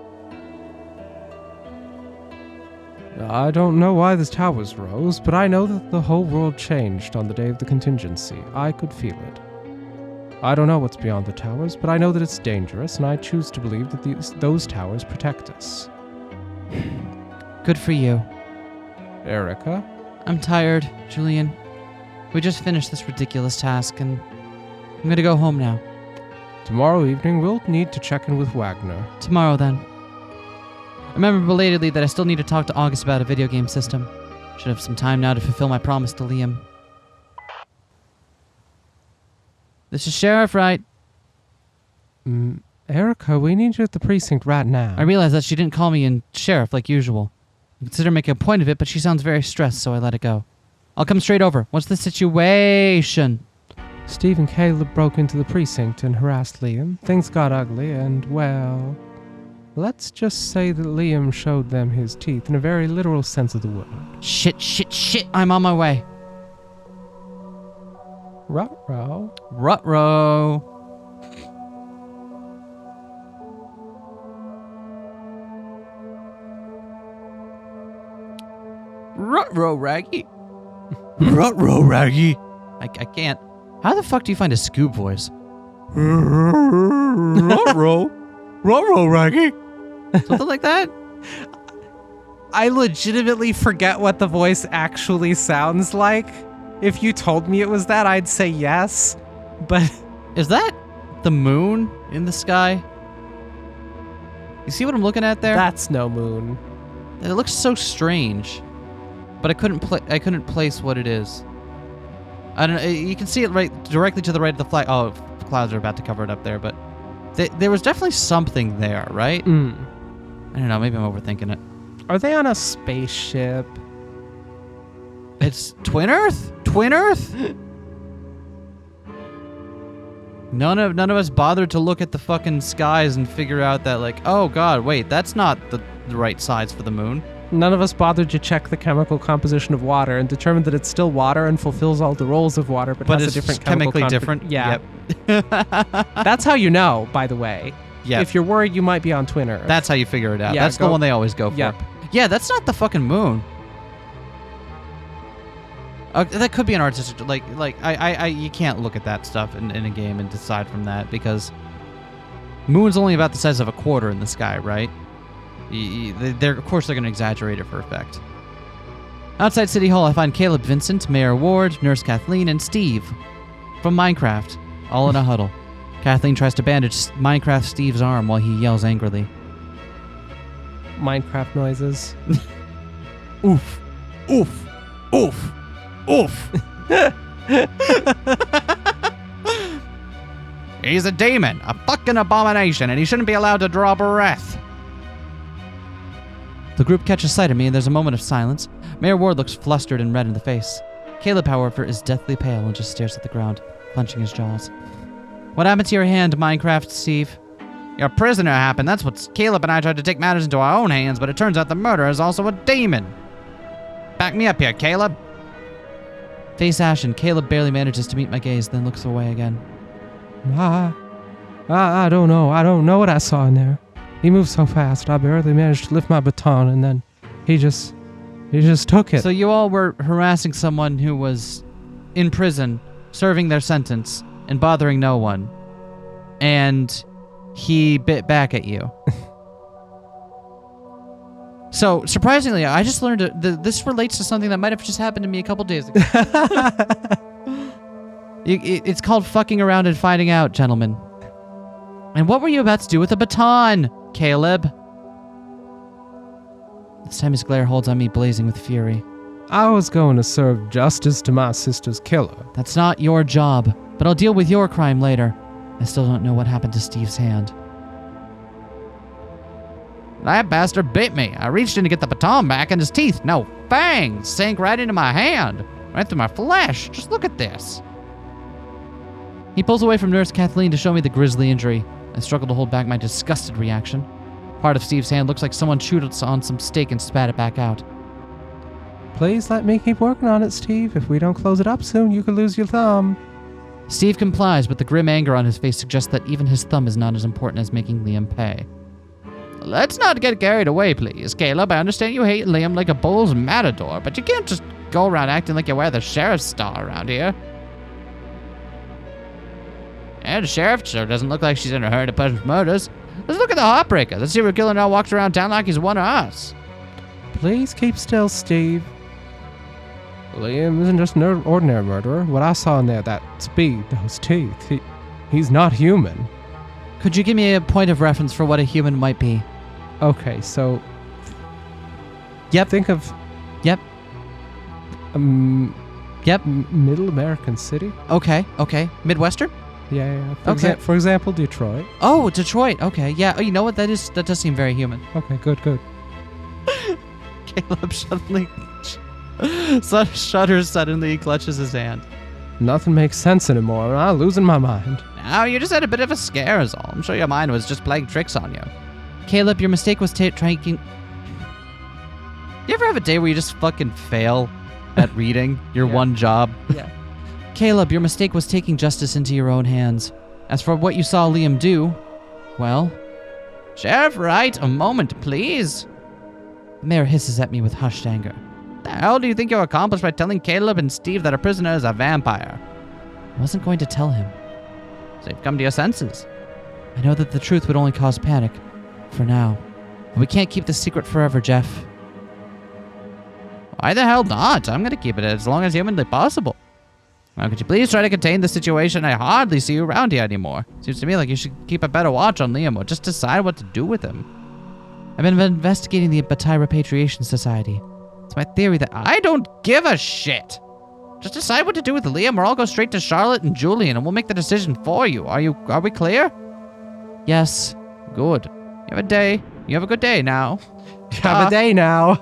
I don't know why the towers rose, but I know that the whole world changed on the day of the contingency. I could feel it. I don't know what's beyond the towers, but I know that it's dangerous, and I choose to believe that those towers protect us. Good for you. Erica? I'm tired, Julian. We just finished this ridiculous task, and I'm gonna go home now. Tomorrow evening, we'll need to check in with Wagner. Tomorrow, then. Remember belatedly that I still need to talk to August about a video game system. Should have some time now to fulfill my promise to Liam. This is Sheriff Wright. Erica, we need you at the precinct right now. I realized that she didn't call me in Sheriff like usual. I consider making a point of it, but she sounds very stressed, so I let it go. I'll come straight over. What's the situation? Steve and Caleb broke into the precinct and harassed Liam. Things got ugly, and, well, let's just say that Liam showed them his teeth in a very literal sense of the word. Shit. I'm on my way. Ruh-roh. Ruh-roh. Ruh-roh, Raggy. Ruh-roh, Raggy. I can't. How the fuck do you find a Scoob voice? Ruh-roh. Ruh-roh, Raggy. Something like that? I legitimately forget what the voice actually sounds like. If you told me it was that, I'd say yes. But is that the moon in the sky? You see what I'm looking at there? That's no moon. It looks so strange, but I couldn't place what it is. I don't know. You can see it directly to the right of the flag. Oh, clouds are about to cover it up there, but there was definitely something there, right? I don't know. Maybe I'm overthinking it. Are they on a spaceship? It's Twin Earth? Twin Earth? None of us bothered to look at the fucking skies and figure out that, like, oh god, wait, that's not the right size for the moon. None of us bothered to check the chemical composition of water and determine that it's still water and fulfills all the roles of water, but has it's a different chemically different. Yeah. Yep. That's how you know, by the way. Yeah. If you're worried, you might be on Twin Earth. That's how you figure it out. Yeah, that's the one they always go for. Yep. Yeah, that's not the fucking moon. That could be an artistic, you can't look at that stuff in a game and decide from that, because moon's only about the size of a quarter in the sky, right? Of course they're going to exaggerate it for effect. Outside City Hall, I find Caleb Vincent, Mayor Ward, Nurse Kathleen, and Steve from Minecraft, all in a huddle. Kathleen tries to bandage Minecraft Steve's arm while he yells angrily. Minecraft noises. Oof. Oof. Oof. Oof. He's a demon, a fucking abomination, and he shouldn't be allowed to draw breath. The group catches sight of me, and there's a moment of silence. Mayor Ward looks flustered and red in the face. Caleb, however, is deathly pale and just stares at the ground, clenching his jaws. What happened to your hand, Minecraft Steve? Your prisoner happened. That's what Caleb and I tried to take matters into our own hands, but it turns out the murderer is also a demon. Back me up here, Caleb. Face ashen, Caleb barely manages to meet my gaze, then looks away again. I don't know. I don't know what I saw in there. He moved so fast, I barely managed to lift my baton, and then he just took it. So you all were harassing someone who was in prison, serving their sentence, and bothering no one. And he bit back at you. So, surprisingly, I just learned this relates to something that might have just happened to me a couple days ago. It's called fucking around and finding out, gentlemen. And what were you about to do with a baton, Caleb? This time his glare holds on me, blazing with fury. I was going to serve justice to my sister's killer. That's not your job, but I'll deal with your crime later. I still don't know what happened to Steve's hand. That bastard bit me. I reached in to get the baton back, and his teeth, no fangs, sank right into my hand. Right through my flesh. Just look at this. He pulls away from Nurse Kathleen to show me the grisly injury. I struggle to hold back my disgusted reaction. Part of Steve's hand looks like someone chewed on some steak and spat it back out. Please let me keep working on it, Steve. If we don't close it up soon, you could lose your thumb. Steve complies, but the grim anger on his face suggests that even his thumb is not as important as making Liam pay. Let's not get carried away, please. Caleb, I understand you hate Liam like a bull's matador, but you can't just go around acting like you wear the sheriff's star around here. And the sheriff sure doesn't look like she's in a hurry to punish murders. Let's look at the heartbreaker. The serial killer now walks around town like he's one of us. Please keep still, Steve. Liam isn't just an ordinary murderer. What I saw in there, that speed, those teeth, he's not human. Could you give me a point of reference for what a human might be? Okay, so... Yep. Think of... Yep. Yep. Middle American city? Okay. Midwestern? Yeah. Okay. For example, Detroit. Oh, Detroit. Okay, yeah. Oh, you know what? That does seem very human. Okay, good. Caleb shudders suddenly. He clutches his hand. Nothing makes sense anymore. I'm losing my mind. Now, you just had a bit of a scare is all. I'm sure your mind was just playing tricks on you. Caleb, your mistake was taking... You ever have a day where you just fucking fail at reading your one job? Yeah. Caleb, your mistake was taking justice into your own hands. As for what you saw Liam do, well... Sheriff Wright, a moment, please. The mayor hisses at me with hushed anger. The hell do you think you accomplished by telling Caleb and Steve that a prisoner is a vampire? I wasn't going to tell him. So you've come to your senses. I know that the truth would only cause panic. For now. But we can't keep this secret forever, Jeff. Why the hell not? I'm gonna keep it as long as humanly possible. Now, could you please try to contain the situation? I hardly see you around here anymore. Seems to me like you should keep a better watch on Liam or just decide what to do with him. I've been investigating the Bataille Repatriation Society. It's my theory that I don't give a shit. Just decide what to do with Liam or I'll go straight to Charlotte and Julian and we'll make the decision for you. Are we clear? Yes. Good. You have a day. You have a good day now. You have a day now.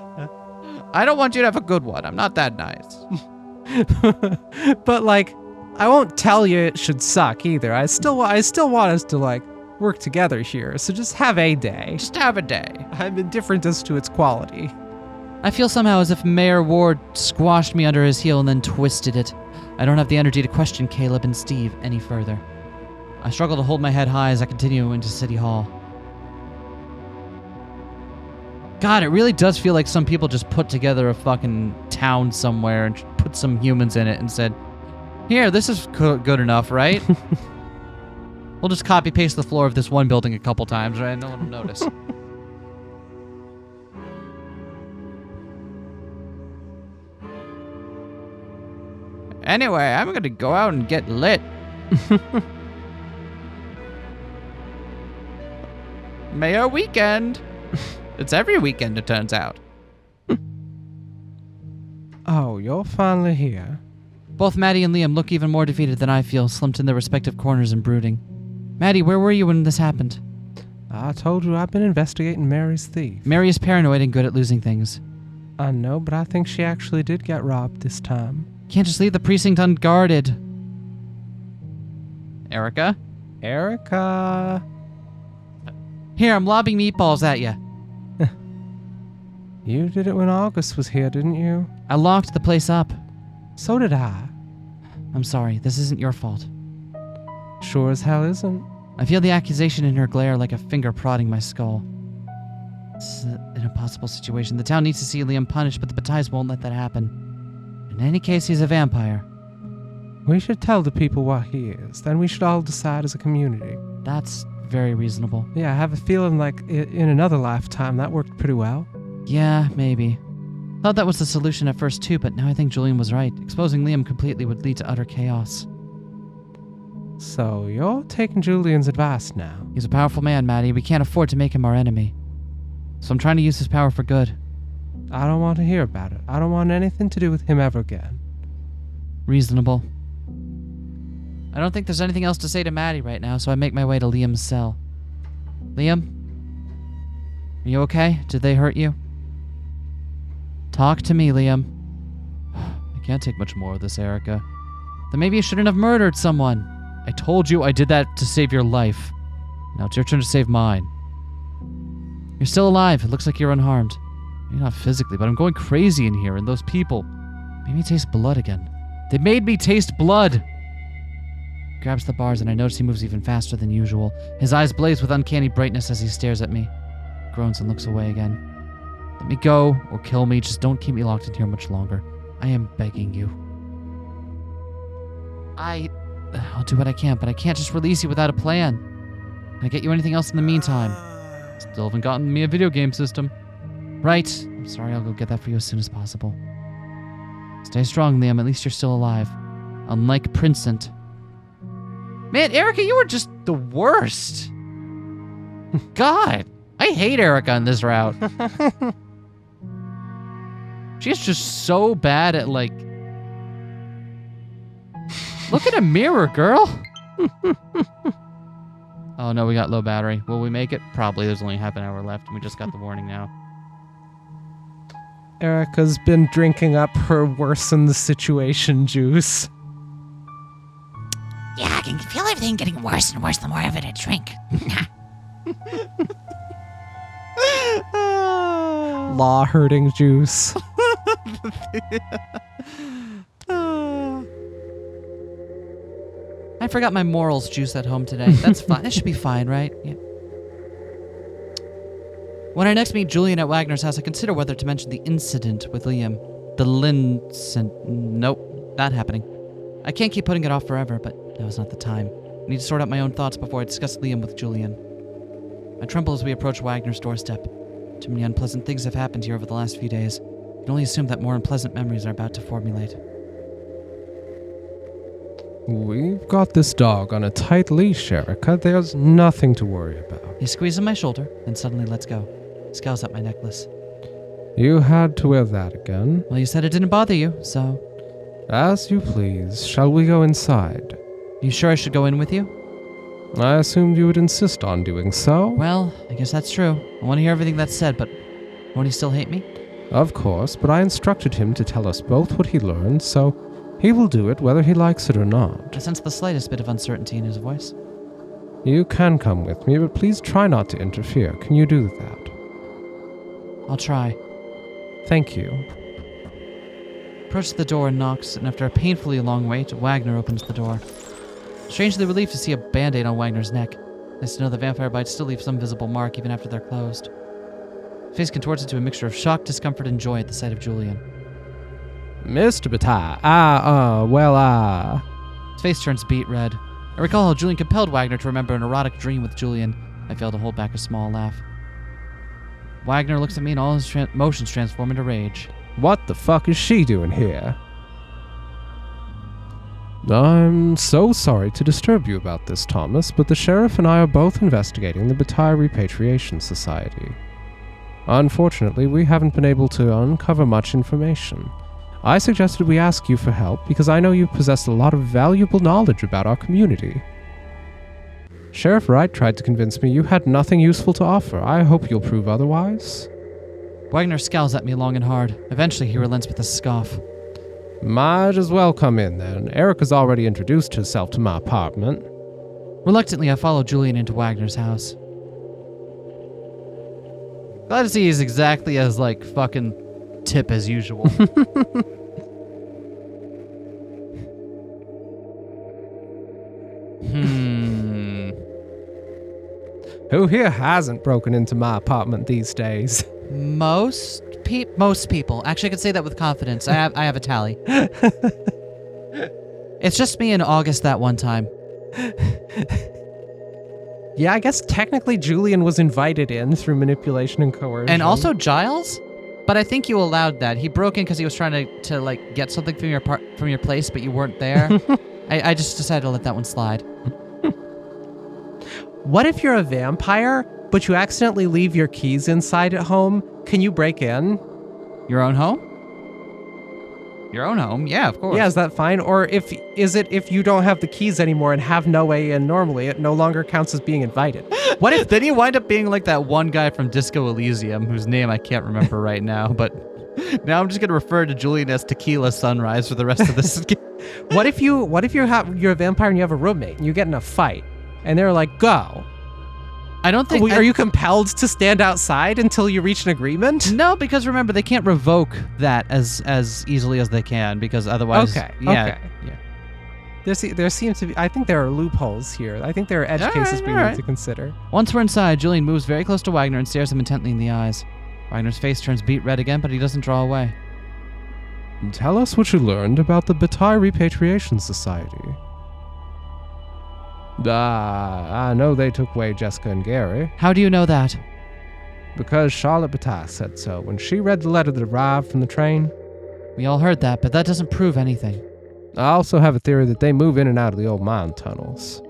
I don't want you to have a good one. I'm not that nice. But like, I won't tell you it should suck either. I still want us to like work together here. So just have a day. Just have a day. I'm indifferent as to its quality. I feel somehow as if Mayor Ward squashed me under his heel and then twisted it. I don't have the energy to question Caleb and Steve any further. I struggle to hold my head high as I continue into City Hall. God, it really does feel like some people just put together a fucking town somewhere and put some humans in it and said, here, this is good enough, right? We'll just copy-paste the floor of this one building a couple times, right? No one will notice. Anyway, I'm gonna go out and get lit. Mayor weekend. It's every weekend, it turns out. Oh, you're finally here. Both Maddie and Liam look even more defeated than I feel, slumped in their respective corners and brooding. Maddie, where were you when this happened? I told you I've been investigating Mary's thief. Mary is paranoid and good at losing things. I know, but I think she actually did get robbed this time. Can't just leave the precinct unguarded. Erica? Here, I'm lobbing meatballs at you. You did it when August was here, didn't you? I locked the place up. So did I. I'm sorry, this isn't your fault. Sure as hell isn't. I feel the accusation in her glare like a finger prodding my skull. It's an impossible situation. The town needs to see Liam punished, but the Batailles won't let that happen. In any case, he's a vampire. We should tell the people what he is. Then we should all decide as a community. That's very reasonable. Yeah, I have a feeling like in another lifetime that worked pretty well. Yeah, maybe. Thought that was the solution at first too, but now I think Julian was right. Exposing Liam completely would lead to utter chaos. So you're taking Julian's advice now? He's a powerful man, Maddie. We can't afford to make him our enemy. So I'm trying to use his power for good. I don't want to hear about it. I don't want anything to do with him ever again. Reasonable. I don't think there's anything else to say to Maddie right now, so I make my way to Liam's cell. Liam? Are you okay? Did they hurt you? Talk to me, Liam. I Can't take much more of this, Erica. Then maybe you shouldn't have murdered someone. I told you I did that to save your life. Now it's your turn to save mine. You're still alive. It looks like you're unharmed. Maybe not physically, but I'm going crazy in here, and those people made me taste blood again. They made me taste blood! He grabs the bars, and I notice he moves even faster than usual. His eyes blaze with uncanny brightness as he stares at me. Groans and looks away again. Let me go, or kill me. Just don't keep me locked in here much longer. I am begging you. I'll do what I can, but I can't just release you without a plan. Can I get you anything else in the meantime? Still haven't gotten me a video game system. Right. I'm sorry, I'll go get that for you as soon as possible. Stay strong, Liam. At least you're still alive. Unlike Princent. Man, Erica, you were just the worst. God, I hate Erica on this route. She's just so bad at, like... Look in a mirror, girl. Oh, no, we got low battery. Will we make it? Probably. There's only half an hour left, and we just got the warning now. Erica's been drinking up her worsen the situation juice. Yeah, I can feel everything getting worse and worse the more of it I drink. Law hurting juice. I forgot my morals juice at home today. That's fine. That should be fine, right? Yeah. When I next meet Julian at Wagner's house, I consider whether to mention the incident with Liam. Nope, not happening. I can't keep putting it off forever, but now is not the time. I need to sort out my own thoughts before I discuss Liam with Julian. I tremble as we approach Wagner's doorstep. Too many unpleasant things have happened here over the last few days. I can only assume that more unpleasant memories are about to formulate. We've got this dog on a tight leash, Erica. There's nothing to worry about. He squeezes my shoulder, then suddenly lets go. Scowls at my necklace. You had to wear that again. Well, you said it didn't bother you, so... As you please. Shall we go inside? You sure I should go in with you? I assumed you would insist on doing so. Well, I guess that's true. I want to hear everything that's said, but won't he still hate me? Of course, but I instructed him to tell us both what he learned, so he will do it whether he likes it or not. I sense the slightest bit of uncertainty in his voice. You can come with me, but please try not to interfere. Can you do that? I'll try. Thank you. Approaches the door and knocks, and after a painfully long wait, Wagner opens the door. Strangely relieved to see a band-aid on Wagner's neck. Nice to know the vampire bites still leave some visible mark even after they're closed. His face contorts into a mixture of shock, discomfort, and joy at the sight of Julian. Mr. Bataille, His face turns beet red. I recall how Julian compelled Wagner to remember an erotic dream with Julian. I failed to hold back a small laugh. Wagner looks at me and all his motions transform into rage. What the fuck is she doing here? I'm so sorry to disturb you about this, Thomas, but the sheriff and I are both investigating the Bataille Repatriation Society. Unfortunately, we haven't been able to uncover much information. I suggested we ask you for help because I know you possess a lot of valuable knowledge about our community. Sheriff Wright tried to convince me you had nothing useful to offer. I hope you'll prove otherwise. Wagner scowls at me long and hard. Eventually, he relents with a scoff. Might as well come in then. Erica's already introduced herself to my apartment. Reluctantly, I follow Julian into Wagner's house. Glad to see he's exactly as, fucking tip as usual. Who here hasn't broken into my apartment these days? Most people. Actually, I can say that with confidence. I have a tally. It's just me in August that one time. Yeah, I guess technically Julian was invited in through manipulation and coercion. And also Giles? But I think you allowed that. He broke in because he was trying to get something from your place, but you weren't there. I just decided to let that one slide. What if you're a vampire, but you accidentally leave your keys inside at home? Can you break in? Your own home? Your own home? Yeah, of course. Yeah, is that fine? Or if you don't have the keys anymore and have no way in normally, it no longer counts as being invited? What if then you wind up being like that one guy from Disco Elysium, whose name I can't remember right now, but Now I'm just gonna refer to Julian as Tequila Sunrise for the rest of this. What if you're a vampire and you have a roommate and you get in a fight and they're like, go. I don't think. Are you compelled to stand outside until you reach an agreement? No, because remember they can't revoke that as easily as they can because otherwise. Okay. Yeah. Okay. Yeah. There seems to be. I think there are loopholes here. I think there are edge cases we need to consider. Once we're inside, Julian moves very close to Wagner and stares him intently in the eyes. Wagner's face turns beet red again, but he doesn't draw away. Tell us what you learned about the Bataille Repatriation Society. I know they took away Jessica and Gary. How do you know that? Because Charlotte Bataille said so when she read the letter that arrived from the train. We all heard that, but that doesn't prove anything. I also have a theory that they move in and out of the old mine tunnels.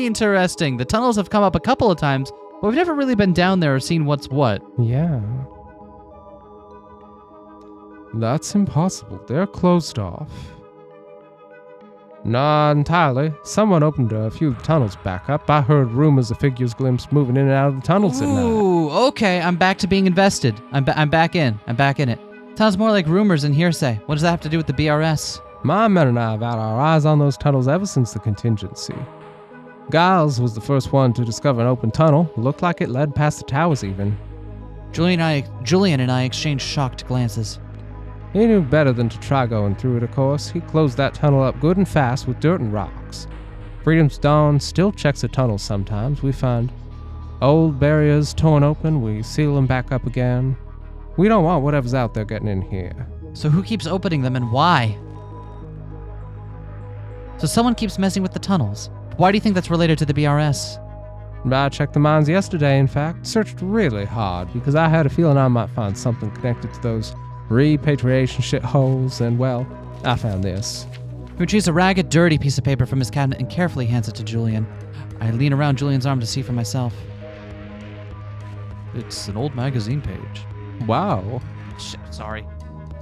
Interesting. The tunnels have come up a couple of times, but we've never really been down there or seen what's what. Yeah. That's impossible. They're closed off. Not entirely. Someone opened a few tunnels back up. I heard rumors of figures glimpsed moving in and out of the tunnels at night. Ooh, okay. I'm back to being invested. I'm back in. I'm back in it. Sounds more like rumors and hearsay. What does that have to do with the BRS? My men and I have had our eyes on those tunnels ever since the contingency. Giles was the first one to discover an open tunnel. Looked like it led past the towers even. Julian and I exchanged shocked glances. He knew better than to try going through it, of course. He closed that tunnel up good and fast with dirt and rocks. Freedom's Dawn still checks the tunnels sometimes. We find old barriers torn open. We seal them back up again. We don't want whatever's out there getting in here. So who keeps opening them and why? So someone keeps messing with the tunnels. Why do you think that's related to the BRS? I checked the mines yesterday, in fact. Searched really hard because I had a feeling I might find something connected to those repatriation shitholes, and well, I found this. He retrieves a ragged, dirty piece of paper from his cabinet and carefully hands it to Julian. I lean around Julian's arm to see for myself. It's an old magazine page. Wow. Shit, sorry.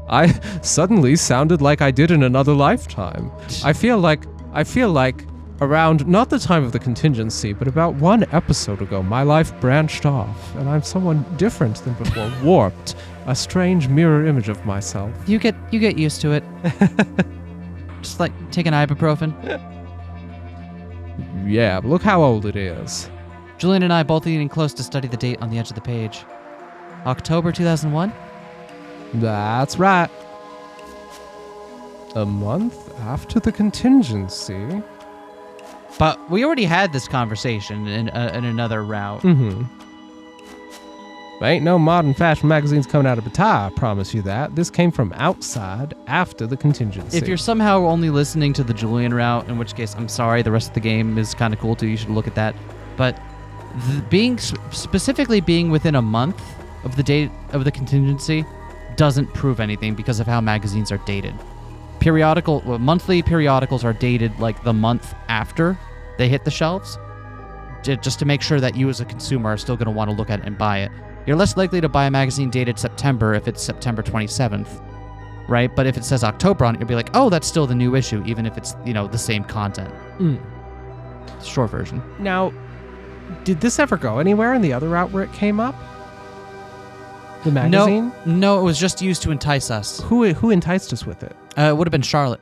I suddenly sounded like I did in another lifetime. I feel like around, not the time of the contingency, but about one episode ago, my life branched off, and I'm someone different than before, warped, a strange mirror image of myself. You get used to it. Just like taking ibuprofen. Yeah, but look how old it is. Julian and I both leaning close to study the date on the edge of the page. October 2001? That's right. A month after the contingency. But we already had this conversation in another route. Mm-hmm. Ain't no modern fashion magazines coming out of Bataille, I promise you that. This came from outside after the contingency. If you're somehow only listening to the Julian route, in which case, I'm sorry, the rest of the game is kind of cool too. You should look at that. But specifically being within a month of the date of the contingency doesn't prove anything because of how magazines are dated. Monthly periodicals are dated like the month after they hit the shelves, just to make sure that you as a consumer are still going to want to look at it and buy it. You're less likely to buy a magazine dated September if it's September 27th, right? But if it says October on it, you'll be like, oh, that's still the new issue, even if it's, the same content. Short version. Now, did this ever go anywhere in the other route where it came up? The magazine? No, it was just used to entice us. Who enticed us with it? It would have been Charlotte.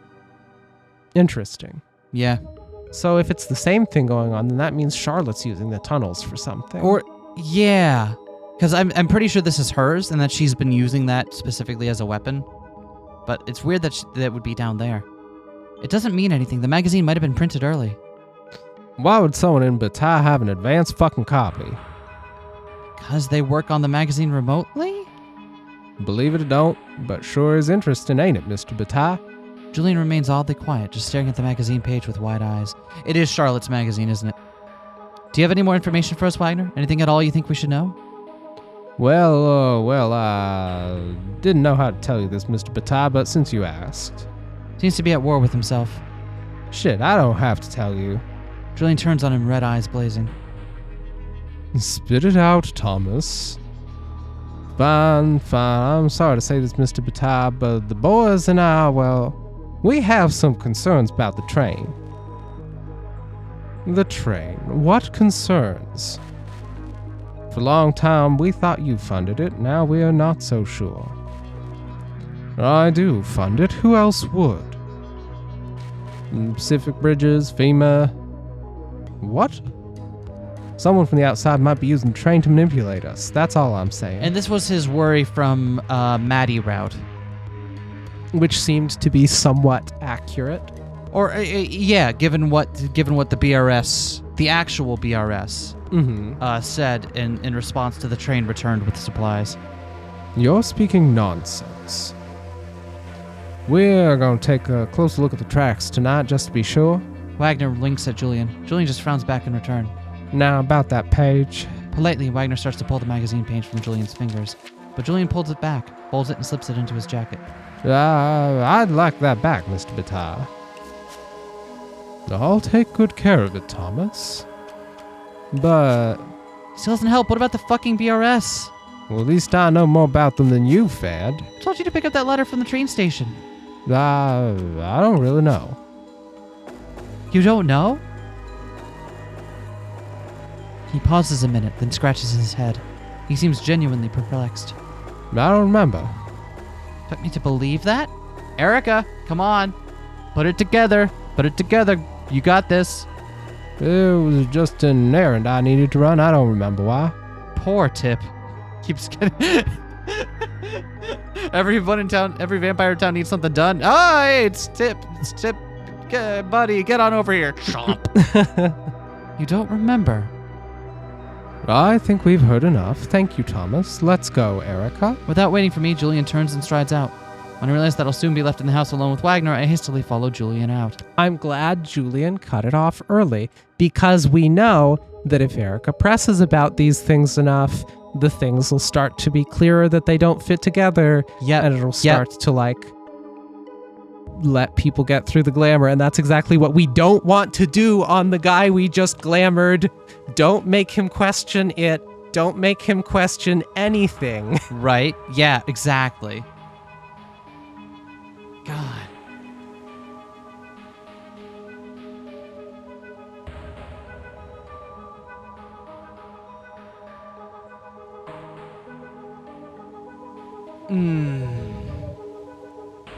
Interesting. Yeah. So if it's the same thing going on, then that means Charlotte's using the tunnels for something. Yeah. Because I'm pretty sure this is hers and that she's been using that specifically as a weapon. But it's weird that that would be down there. It doesn't mean anything. The magazine might have been printed early. Why would someone in Bataille have an advanced fucking copy? Because they work on the magazine remotely? Believe it or don't, but sure is interesting, ain't it, Mr. Bataille? Julian remains oddly quiet, just staring at the magazine page with wide eyes. It is Charlotte's magazine, isn't it? Do you have any more information for us, Wagner? Anything at all you think we should know? Well, I didn't know how to tell you this, Mr. Bataille, but since you asked. Seems to be at war with himself. Shit, I don't have to tell you. Julian turns on him, red eyes blazing. Spit it out, Thomas. Fine. I'm sorry to say this, Mr. Bataille, but the boys and I, we have some concerns about the train. The train? What concerns? For a long time, we thought you funded it. Now we are not so sure. I do fund it. Who else would? Pacific Bridges, FEMA. What? Someone from the outside might be using the train to manipulate us. That's all I'm saying. And this was his worry from Maddie route. Which seemed to be somewhat accurate. Or, yeah, given what the BRS, the actual BRS, said in response to the train returned with supplies. You're speaking nonsense. We're going to take a closer look at the tracks tonight, just to be sure. Wagner winks at Julian. Julian just frowns back in return. Now, about that page. Politely, Wagner starts to pull the magazine page from Julian's fingers, but Julian pulls it back, folds it, and slips it into his jacket. I'd like that back, Mr. Bataille. I'll take good care of it, Thomas. But... Still doesn't help. What about the fucking BRS? Well, at least I know more about them than you, Fad. I told you to pick up that letter from the train station. I don't really know. You don't know? He pauses a minute, then scratches his head. He seems genuinely perplexed. I don't remember. Expect me to believe that? Erica, come on. Put it together. Put it together. You got this. It was just an errand I needed to run. I don't remember why. Poor Tip. Keeps getting... Everyone in town, every vampire in town needs something done. Oh, hey, it's Tip. It's Tip. Buddy, get on over here. Chomp. You don't remember. I think we've heard enough. Thank you, Thomas. Let's go, Erica. Without waiting for me, Julian turns and strides out. When I realize that I'll soon be left in the house alone with Wagner, I hastily follow Julian out. I'm glad Julian cut it off early, because we know that if Erica presses about these things enough, the things will start to be clearer that they don't fit together, and it'll start to, let people get through the glamour, and that's exactly what we don't want to do on the guy we just glamored. Don't make him question it. Don't make him question anything. Right? Yeah, exactly. God.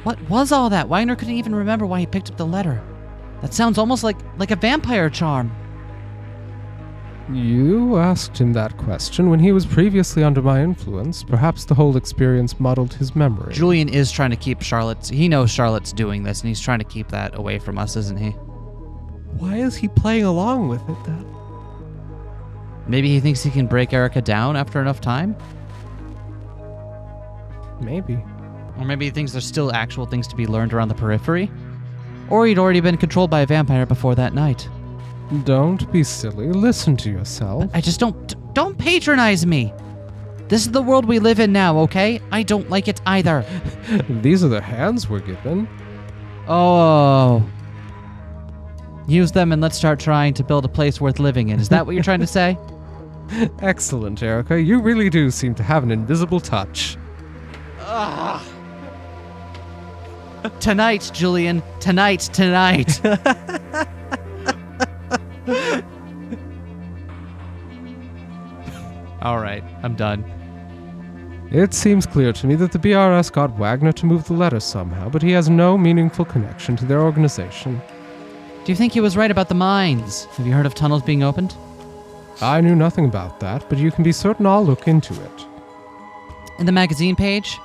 What was all that? Wagner couldn't even remember why he picked up the letter. That sounds almost like a vampire charm. You asked him that question when he was previously under my influence. Perhaps the whole experience muddled his memory. Julian is trying to keep Charlotte's... He knows Charlotte's doing this, and he's trying to keep that away from us, isn't he? Why is he playing along with it, then? Maybe he thinks he can break Erica down after enough time? Maybe. Or maybe he thinks there's still actual things to be learned around the periphery? Or he'd already been controlled by a vampire before that night. Don't be silly. Listen to yourself. I just don't patronize me. This is the world we live in now, okay? I don't like it either. These are the hands we're given. Oh. Use them and let's start trying to build a place worth living in. Is that what you're trying to say? Excellent, Erica. You really do seem to have an invisible touch. Tonight, Julian. Tonight. All right, I'm done. It seems clear to me that the BRS got Wagner to move the letter somehow, but he has no meaningful connection to their organization. Do you think he was right about the mines? Have you heard of tunnels being opened? I knew nothing about that, but you can be certain I'll look into it. In the magazine page?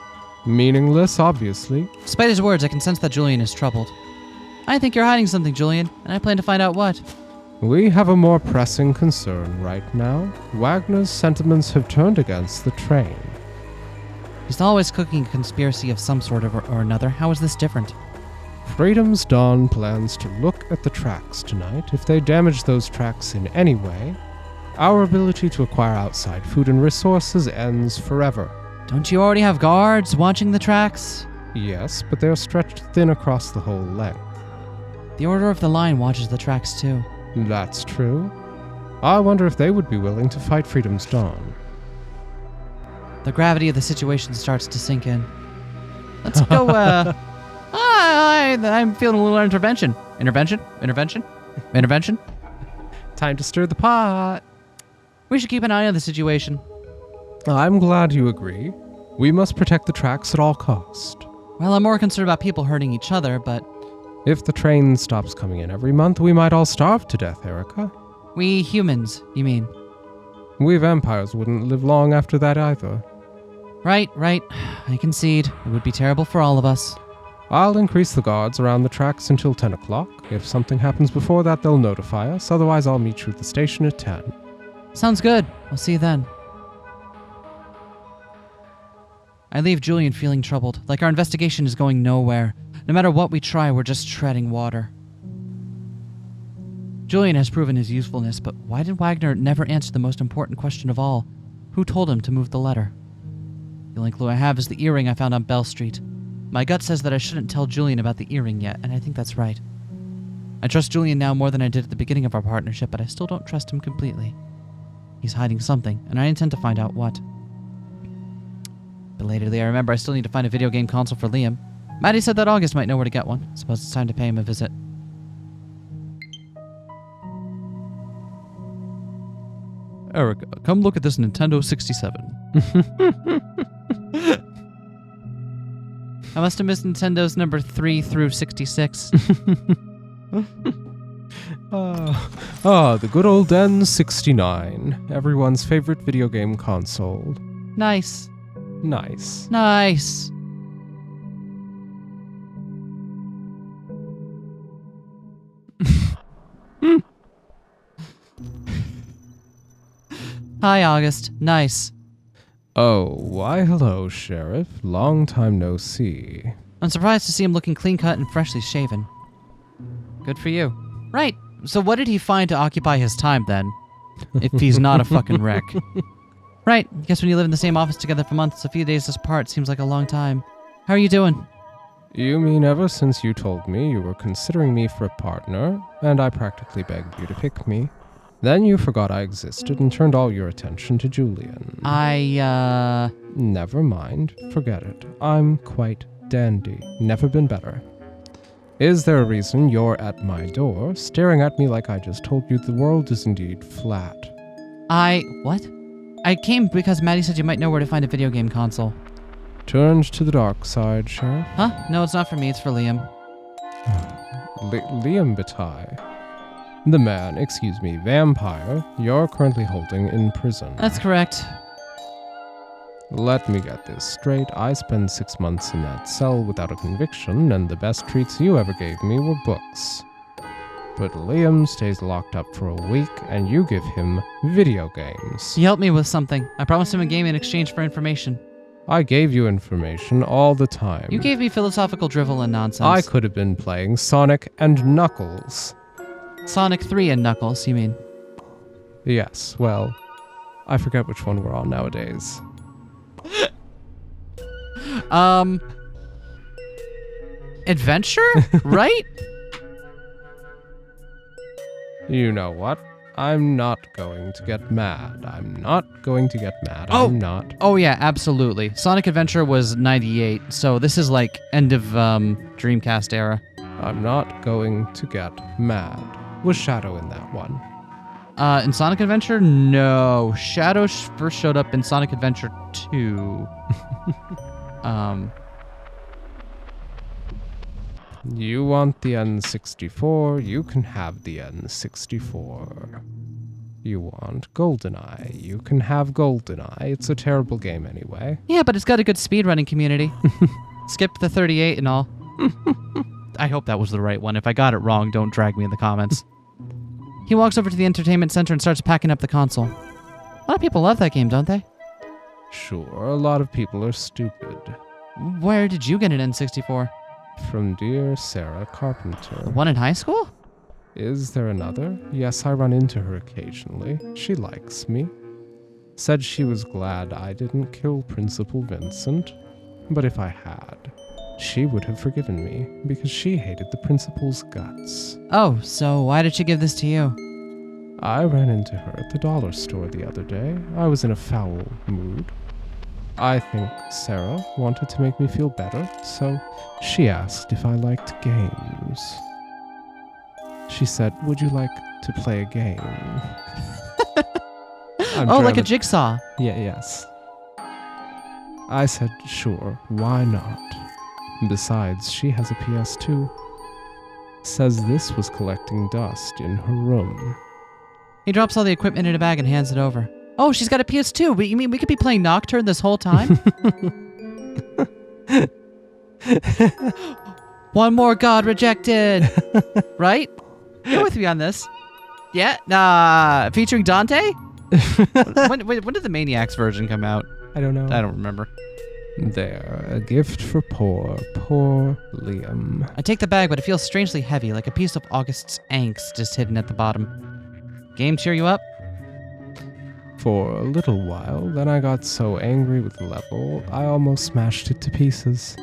Meaningless, obviously. Despite his words, I can sense that Julian is troubled. I think you're hiding something, Julian, and I plan to find out what. We have a more pressing concern right now. Wagner's sentiments have turned against the train. He's always cooking a conspiracy of some sort or another. How is this different? Freedom's Dawn plans to look at the tracks tonight. If they damage those tracks in any way, our ability to acquire outside food and resources ends forever. Don't you already have guards watching the tracks? Yes, but they're stretched thin across the whole length. The Order of the Line watches the tracks too. That's true. I wonder if they would be willing to fight Freedom's Dawn. The gravity of the situation starts to sink in. Let's go, I'm feeling a little intervention. Intervention? Time to stir the pot. We should keep an eye on the situation. I'm glad you agree. We must protect the tracks at all cost. Well, I'm more concerned about people hurting each other, but If the train stops coming in every month, we might all starve to death, Erica. we humans, you mean? We vampires wouldn't live long after that either. Right. I concede. It would be terrible for all of us. I'll increase the guards around the tracks until 10 o'clock. If something happens before that, they'll notify us. Otherwise, I'll meet you at the station at 10. Sounds good. I'll see you then. I leave Julian feeling troubled, like our investigation is going nowhere. No matter what we try, we're just treading water. Julian has proven his usefulness, but why did Wagner never answer the most important question of all? Who told him to move the letter? The only clue I have is the earring I found on Bell Street. My gut says that I shouldn't tell Julian about the earring yet, and I think that's right. I trust Julian now more than I did at the beginning of our partnership, but I still don't trust him completely. He's hiding something, and I intend to find out what. Belatedly, I remember I still need to find a video game console for Liam. Maddie said that August might know where to get one. Suppose it's time to pay him a visit. Erica, come look at this Nintendo 67. I must have missed Nintendo's number 3 through 66. The good old N69. Everyone's favorite video game console. Nice. Nice. Nice. Hi, August. Nice. Oh, why hello, Sheriff. Long time no see. I'm surprised to see him looking clean-cut and freshly shaven. Good for you. Right. So what did he find to occupy his time, then? If he's not a fucking wreck. Right. Guess when you live in the same office together for months, a few days apart seems like a long time. How are you doing? You mean ever since you told me you were considering me for a partner, and I practically begged you to pick me, then you forgot I existed and turned all your attention to Julian. Never mind. Forget it. I'm quite dandy. Never been better. Is there a reason you're at my door, staring at me like I just told you the world is indeed flat? What? I came because Maddie said you might know where to find a video game console. Turned to the dark side, Sheriff? Huh? No, it's not for me. It's for Liam. Liam Bataille. The man, vampire, you're currently holding in prison. That's correct. Let me get this straight. I spent 6 months in that cell without a conviction, and the best treats you ever gave me were books. But Liam stays locked up for a week, and you give him video games. He helped me with something. I promised him a game in exchange for information. I gave you information all the time. You gave me philosophical drivel and nonsense. I could have been playing Sonic and Knuckles. Sonic 3 and Knuckles, you mean? Yes, well, I forget which one we're on nowadays. Adventure? Right? You know what? I'm not going to get mad. I'm not going to get mad. Oh. I'm not. Oh yeah, absolutely. Sonic Adventure was 98, so this is like end of Dreamcast era. I'm not going to get mad. Was Shadow in that one? In Sonic Adventure? No. Shadow first showed up in Sonic Adventure 2. You want the N64, you can have the N64. You want GoldenEye, you can have GoldenEye. It's a terrible game anyway. Yeah, but it's got a good speedrunning community. Skip the 38 and all. I hope that was the right one. If I got it wrong, don't drag me in the comments. He walks over to the entertainment center and starts packing up the console. A lot of people love that game, don't they? Sure, a lot of people are stupid. Where did you get an N64? From dear Sarah Carpenter. The one in high school? Is there another? Yes, I run into her occasionally. She likes me. Said she was glad I didn't kill Principal Vincent. But if I had, she would have forgiven me because she hated the principal's guts. Oh, so why did she give this to you? I ran into her at the dollar store the other day. I was in a foul mood. I think Sarah wanted to make me feel better, so she asked if I liked games. She said, "Would you like to play a game?" Oh, like a jigsaw. Yeah, yes. I said, sure, why not? Besides, she has a PS2. Says this was collecting dust in her room. He drops all the equipment in a bag and hands it over. Oh, she's got a PS2. But you mean we could be playing Nocturne this whole time? One more god rejected. Right? You're with me on this. Yeah? Featuring Dante? when did the Maniacs version come out? I don't know. I don't remember. There, a gift for poor Liam. I take the bag, but it feels strangely heavy, like a piece of August's angst just hidden at the bottom. Game cheer you up? For a little while, then I got so angry with the level, I almost smashed it to pieces.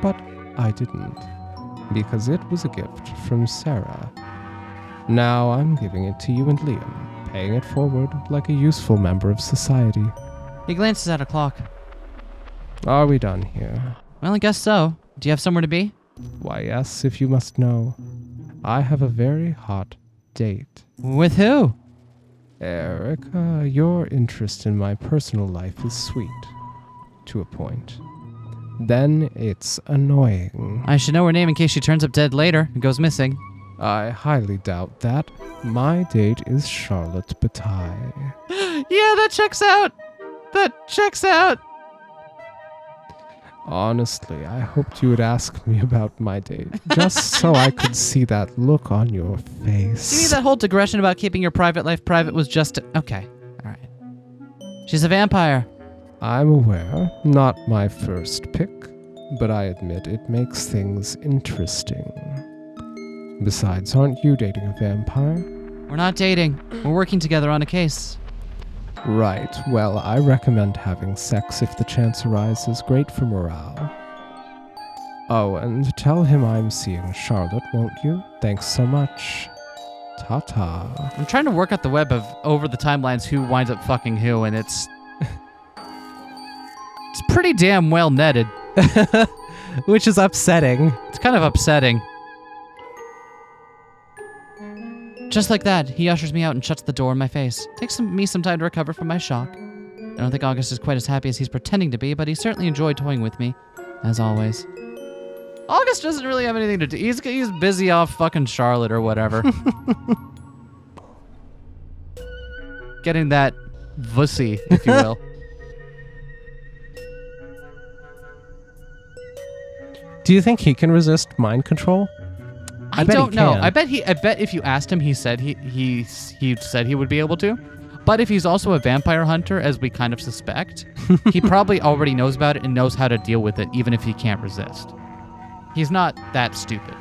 But I didn't, because it was a gift from Sarah. Now I'm giving it to you and Liam, paying it forward like a useful member of society. He glances at a clock. Are we done here? Well, I guess so. Do you have somewhere to be? Why, yes, if you must know. I have a very hot date. With who? Erica, your interest in my personal life is sweet. To a point. Then it's annoying. I should know her name in case she turns up dead later and goes missing. I highly doubt that. My date is Charlotte Bataille. Yeah, that checks out. That checks out. Honestly, I hoped you would ask me about my date, just so I could see that look on your face. Do you mean that whole digression about keeping your private life private was just... Okay, all right. She's a vampire. I'm aware, not my first pick, but I admit it makes things interesting. Besides, aren't you dating a vampire? We're not dating. We're working together on a case. Right, well, I recommend having sex if the chance arises. Great for morale. Oh, and tell him I'm seeing Charlotte, won't you? Thanks so much. Ta-ta. I'm trying to work out the web of over the timelines who winds up fucking who, and it's... it's pretty damn well netted. Which is upsetting. It's kind of upsetting. Just like that, he ushers me out and shuts the door in my face. Takes me some time to recover from my shock. I don't think August is quite as happy as he's pretending to be, but he certainly enjoyed toying with me, as always. August doesn't really have anything to do. He's busy off fucking Charlotte or whatever. Getting that vussy, if you will. Do you think he can resist mind control? I don't know. I bet if you asked him, he said he said he would be able to. But if he's also a vampire hunter, as we kind of suspect, he probably already knows about it and knows how to deal with it, even if he can't resist. He's not that stupid.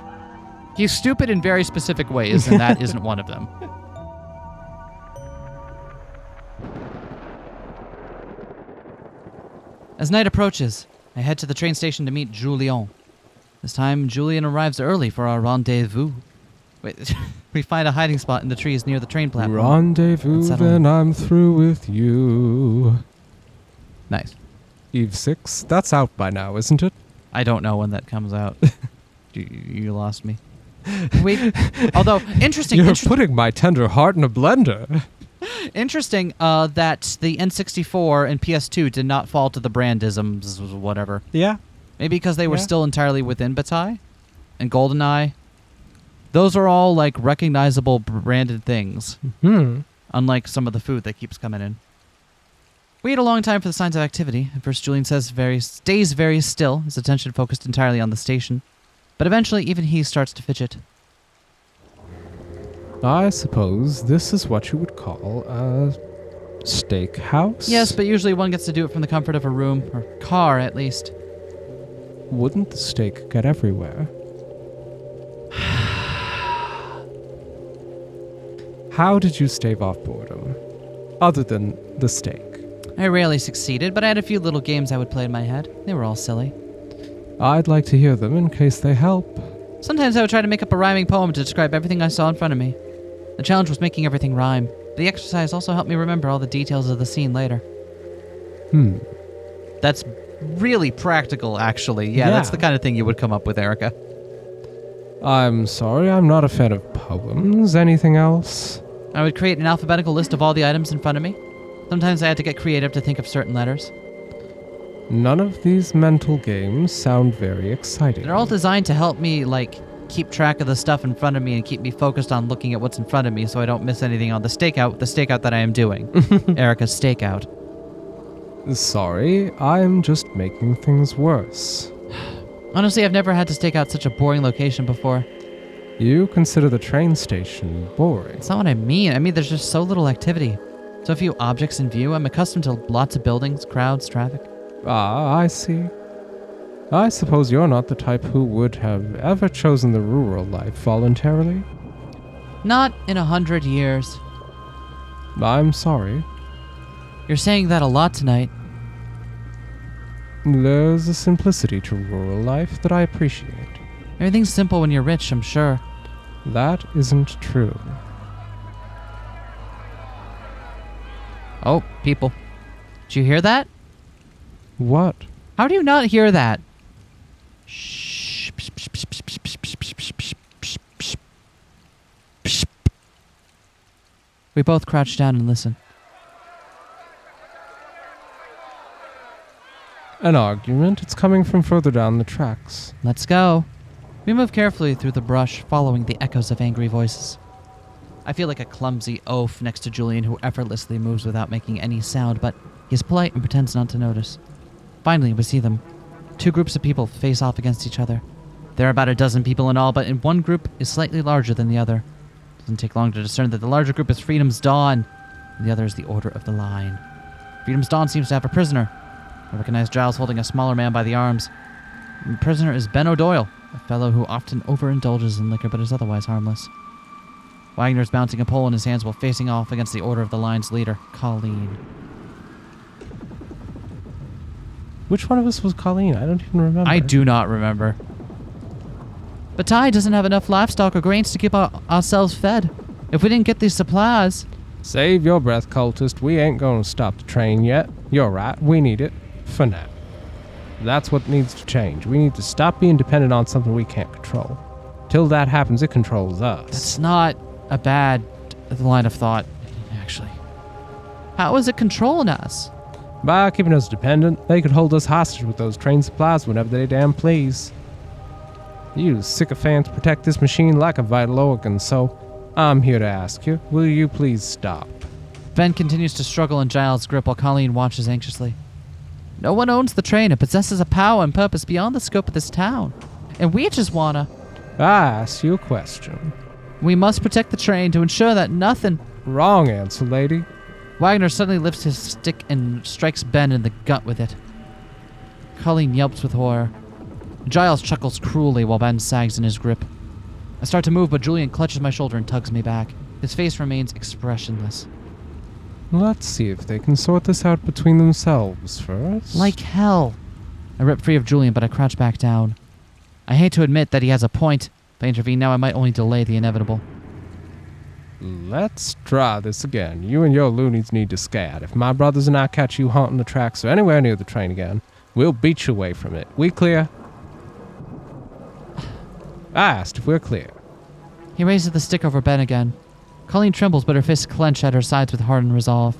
He's stupid in very specific ways, and that isn't one of them. As night approaches, I head to the train station to meet Julien. This time, Julian arrives early for our rendezvous. Wait, we find a hiding spot in the trees near the train platform. Rendezvous, then I'm through with you. Nice. Eve 6, that's out by now, isn't it? I don't know when that comes out. You lost me. Wait, although, interesting... You're putting my tender heart in a blender. Interesting that the N64 and PS2 did not fall to the brandisms, whatever. Yeah. Maybe because they were still entirely within Bataille and GoldenEye. Those are all like recognizable branded things. Mm-hmm. Unlike some of the food that keeps coming in. We wait a long time for the signs of activity. At first, Julian stays very still, his attention focused entirely on the station. But eventually, even he starts to fidget. I suppose this is what you would call a steakhouse? Yes, but usually one gets to do it from the comfort of a room, or car at least. Wouldn't the steak get everywhere? How did you stave off boredom, other than the steak? I rarely succeeded, but I had a few little games I would play in my head. They were all silly. I'd like to hear them in case they help. Sometimes I would try to make up a rhyming poem to describe everything I saw in front of me. The challenge was making everything rhyme. The exercise also helped me remember all the details of the scene later. That's really practical, actually. Yeah, that's the kind of thing you would come up with, Erica. I'm sorry, I'm not a fan of poems. Anything else? I would create an alphabetical list of all the items in front of me. Sometimes I had to get creative to think of certain letters. None of these mental games sound very exciting. They're all designed to help me, keep track of the stuff in front of me and keep me focused on looking at what's in front of me so I don't miss anything on the stakeout that I am doing. Erica's stakeout. Sorry, I'm just making things worse. Honestly, I've never had to stake out such a boring location before. You consider the train station boring. That's not what I mean. I mean, there's just so little activity. So few objects in view. I'm accustomed to lots of buildings, crowds, traffic. Ah, I see. I suppose you're not the type who would have ever chosen the rural life voluntarily? Not in 100 years. I'm sorry. You're saying that a lot tonight. There's a simplicity to rural life that I appreciate. Everything's simple when you're rich, I'm sure. That isn't true. Oh, people. Did you hear that? What? How do you not hear that? Shh. We both crouch down and listen. An argument? It's coming from further down the tracks. Let's go. We move carefully through the brush, following the echoes of angry voices. I feel like a clumsy oaf next to Julian who effortlessly moves without making any sound, but he's polite and pretends not to notice. Finally, we see them. Two groups of people face off against each other. There are about a dozen people in all, but in one group is slightly larger than the other. It doesn't take long to discern that the larger group is Freedom's Dawn, and the other is the Order of the Line. Freedom's Dawn seems to have a prisoner. I recognize Giles holding a smaller man by the arms. The prisoner is Ben O'Doyle, a fellow who often overindulges in liquor but is otherwise harmless. Wagner's bouncing a pole in his hands while facing off against the Order of the Line's leader, Colleen. Which one of us was Colleen? I don't even remember. I do not remember. Bataille doesn't have enough livestock or grains to keep ourselves fed. If we didn't get these supplies... Save your breath, cultist. We ain't gonna stop the train yet. You're right. We need it. For now. That's what needs to change. We need to stop being dependent on something we can't control. Till that happens, it controls us. That's not a bad line of thought, actually. How is it controlling us? By keeping us dependent, they could hold us hostage with those train supplies whenever they damn please. You sycophants protect this machine like a vital organ, so I'm here to ask you, will you please stop? Ben continues to struggle in Giles' grip while Colleen watches anxiously. No one owns the train. It possesses a power and purpose beyond the scope of this town. And we just wanna... I asked you a question. We must protect the train to ensure that nothing... Wrong answer, lady. Wagner suddenly lifts his stick and strikes Ben in the gut with it. Colleen yelps with horror. Giles chuckles cruelly while Ben sags in his grip. I start to move, but Julian clutches my shoulder and tugs me back. His face remains expressionless. Let's see if they can sort this out between themselves first. Like hell. I rip free of Julian, but I crouch back down. I hate to admit that he has a point. If I intervene now, I might only delay the inevitable. Let's try this again. You and your loonies need to scat. If my brothers and I catch you haunting the tracks or anywhere near the train again, we'll beat you away from it. We clear? I asked if we're clear. He raises the stick over Ben again. Colleen trembles, but her fists clench at her sides with hardened resolve.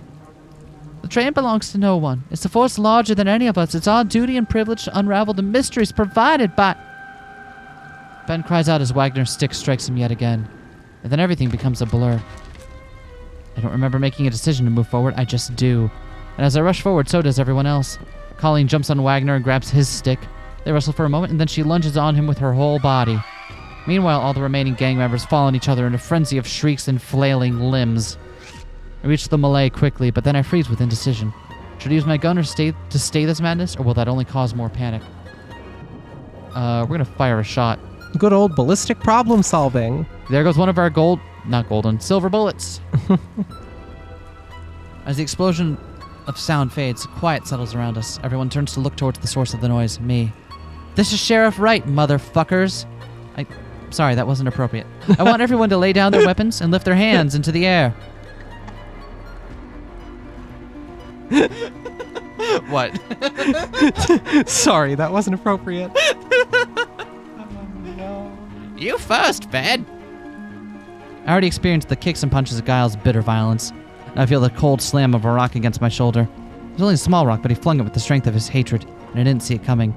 The train belongs to no one. It's a force larger than any of us. It's our duty and privilege to unravel the mysteries provided by... Ben cries out as Wagner's stick strikes him yet again. And then everything becomes a blur. I don't remember making a decision to move forward. I just do. And as I rush forward, so does everyone else. Colleen jumps on Wagner and grabs his stick. They wrestle for a moment, and then she lunges on him with her whole body. Meanwhile, all the remaining gang members fall on each other in a frenzy of shrieks and flailing limbs. I reach the melee quickly, but then I freeze with indecision. Should I use my gun or stay this madness, or will that only cause more panic? We're gonna fire a shot. Good old ballistic problem solving. There goes one of our silver bullets. As the explosion of sound fades, quiet settles around us. Everyone turns to look towards the source of the noise, me. This is Sheriff Wright, motherfuckers. Sorry, that wasn't appropriate. I want everyone to lay down their weapons and lift their hands into the air. What? Sorry, that wasn't appropriate. You first, Ben. I already experienced the kicks and punches of Giles' bitter violence. I feel the cold slam of a rock against my shoulder. It was only a small rock, but he flung it with the strength of his hatred, and I didn't see it coming.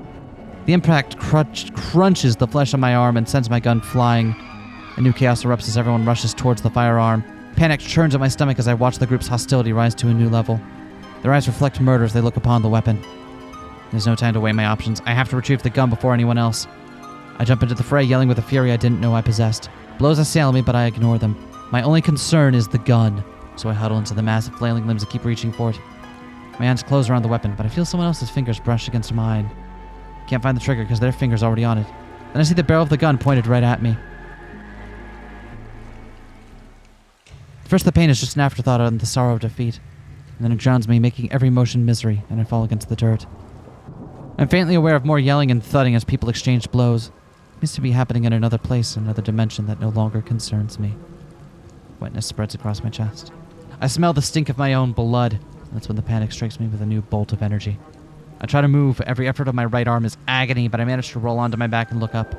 The impact crunches the flesh on my arm and sends my gun flying. A new chaos erupts as everyone rushes towards the firearm. Panic churns at my stomach as I watch the group's hostility rise to a new level. Their eyes reflect murder as they look upon the weapon. There's no time to weigh my options. I have to retrieve the gun before anyone else. I jump into the fray, yelling with a fury I didn't know I possessed. Blows assail me, but I ignore them. My only concern is the gun, so I huddle into the massive flailing limbs and keep reaching for it. My hands close around the weapon, but I feel someone else's fingers brush against mine. Can't find the trigger because their finger's already on it. Then I see the barrel of the gun pointed right at me. First, the pain is just an afterthought and the sorrow of defeat. And then it drowns me, making every motion misery, and I fall against the dirt. I'm faintly aware of more yelling and thudding as people exchange blows. It seems to be happening in another place, another dimension that no longer concerns me. Wetness spreads across my chest. I smell the stink of my own blood. That's when the panic strikes me with a new bolt of energy. I try to move. Every effort of my right arm is agony, but I manage to roll onto my back and look up.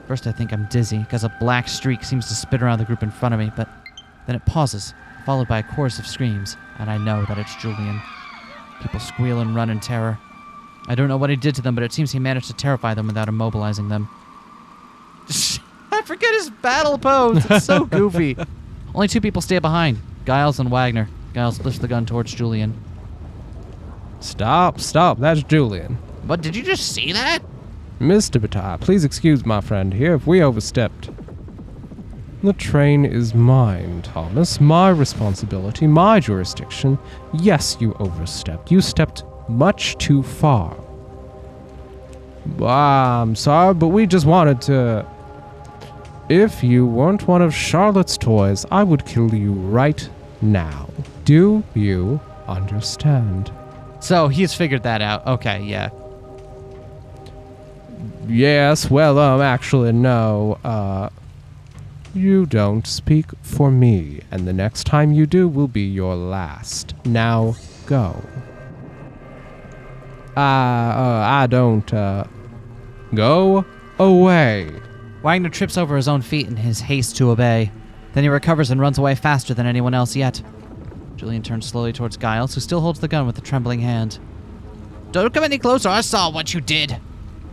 First, I think I'm dizzy, because a black streak seems to spin around the group in front of me, but then it pauses, followed by a chorus of screams, and I know that it's Julian. People squeal and run in terror. I don't know what he did to them, but it seems he managed to terrify them without immobilizing them. I forget his battle pose. It's so goofy. Only 2 people stay behind, Giles and Wagner. Giles lifts the gun towards Julian. Stop. That's Julian. What, did you just see that? Mr. Bataille, please excuse my friend here if we overstepped. The train is mine, Thomas. My responsibility, my jurisdiction. Yes, you overstepped. You stepped much too far. I'm sorry, but we just wanted to... If you weren't one of Charlotte's toys, I would kill you right now. Do you understand? So, he's figured that out. Okay, yeah. Yes, well, actually, no. You don't speak for me, and the next time you do will be your last. Now, go. I don't, go away. Wagner trips over his own feet in his haste to obey. Then he recovers and runs away faster than anyone else yet. Julian turns slowly towards Giles, who still holds the gun with a trembling hand. Don't come any closer. I saw what you did.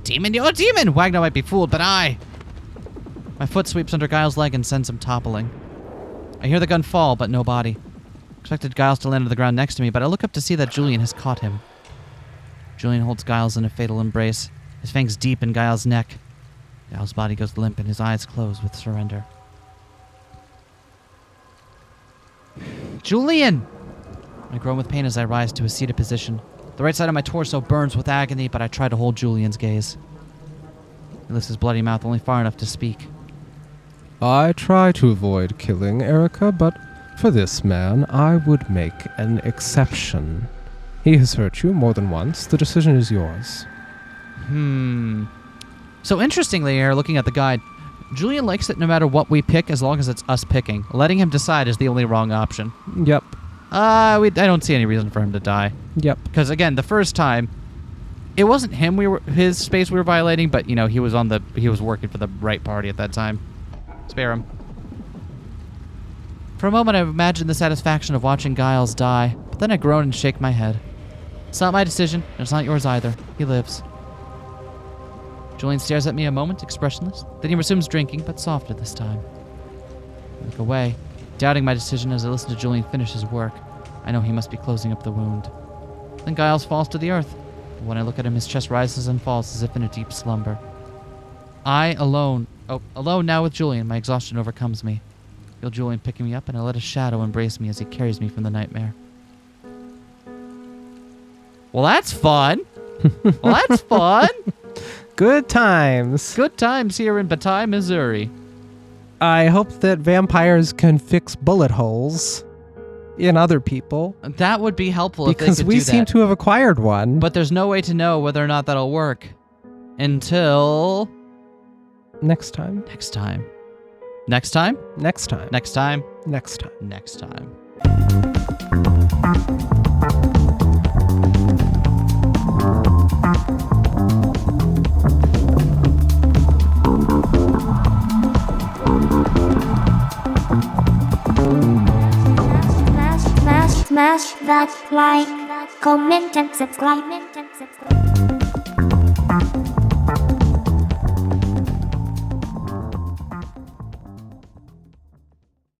Demon, you're a demon. Wagner might be fooled, but I... My foot sweeps under Giles' leg and sends him toppling. I hear the gun fall, but no body. I expected Giles to land on the ground next to me, but I look up to see that Julian has caught him. Julian holds Giles in a fatal embrace, his fangs deep in Giles' neck. Giles' body goes limp and his eyes close with surrender. Julian! I groan with pain as I rise to a seated position. The right side of my torso burns with agony, but I try to hold Julian's gaze. He lifts his bloody mouth only far enough to speak. I try to avoid killing Erica, but for this man, I would make an exception. He has hurt you more than once. The decision is yours. So interestingly here, looking at the guide, Julian likes it no matter what we pick as long as it's us picking. Letting him decide is the only wrong option. Yep. I don't see any reason for him to die. Yep. Because again, the first time, it wasn't his space we were violating, but he was working for the right party at that time. Spare him. For a moment, I imagined the satisfaction of watching Giles die, but then I groan and shake my head. It's not my decision, and it's not yours either. He lives. Julian stares at me a moment, expressionless. Then he resumes drinking, but softer this time. I look away, doubting my decision as I listen to Julian finish his work. I know he must be closing up the wound. Then Giles falls to the earth. But when I look at him, his chest rises and falls as if in a deep slumber. Alone now with Julian, my exhaustion overcomes me. I feel Julian picking me up, and I let a shadow embrace me as he carries me from the nightmare. Well, that's fun. Good times. Good times here in Bataille, Missouri. I hope that vampires can fix bullet holes in other people. That would be helpful if they could do that. Because we seem to have acquired one. But there's no way to know whether or not that'll work until... Next time. Next time. Next time? Next time. Next time? Next time. Next time. that, like, comment and subscribe.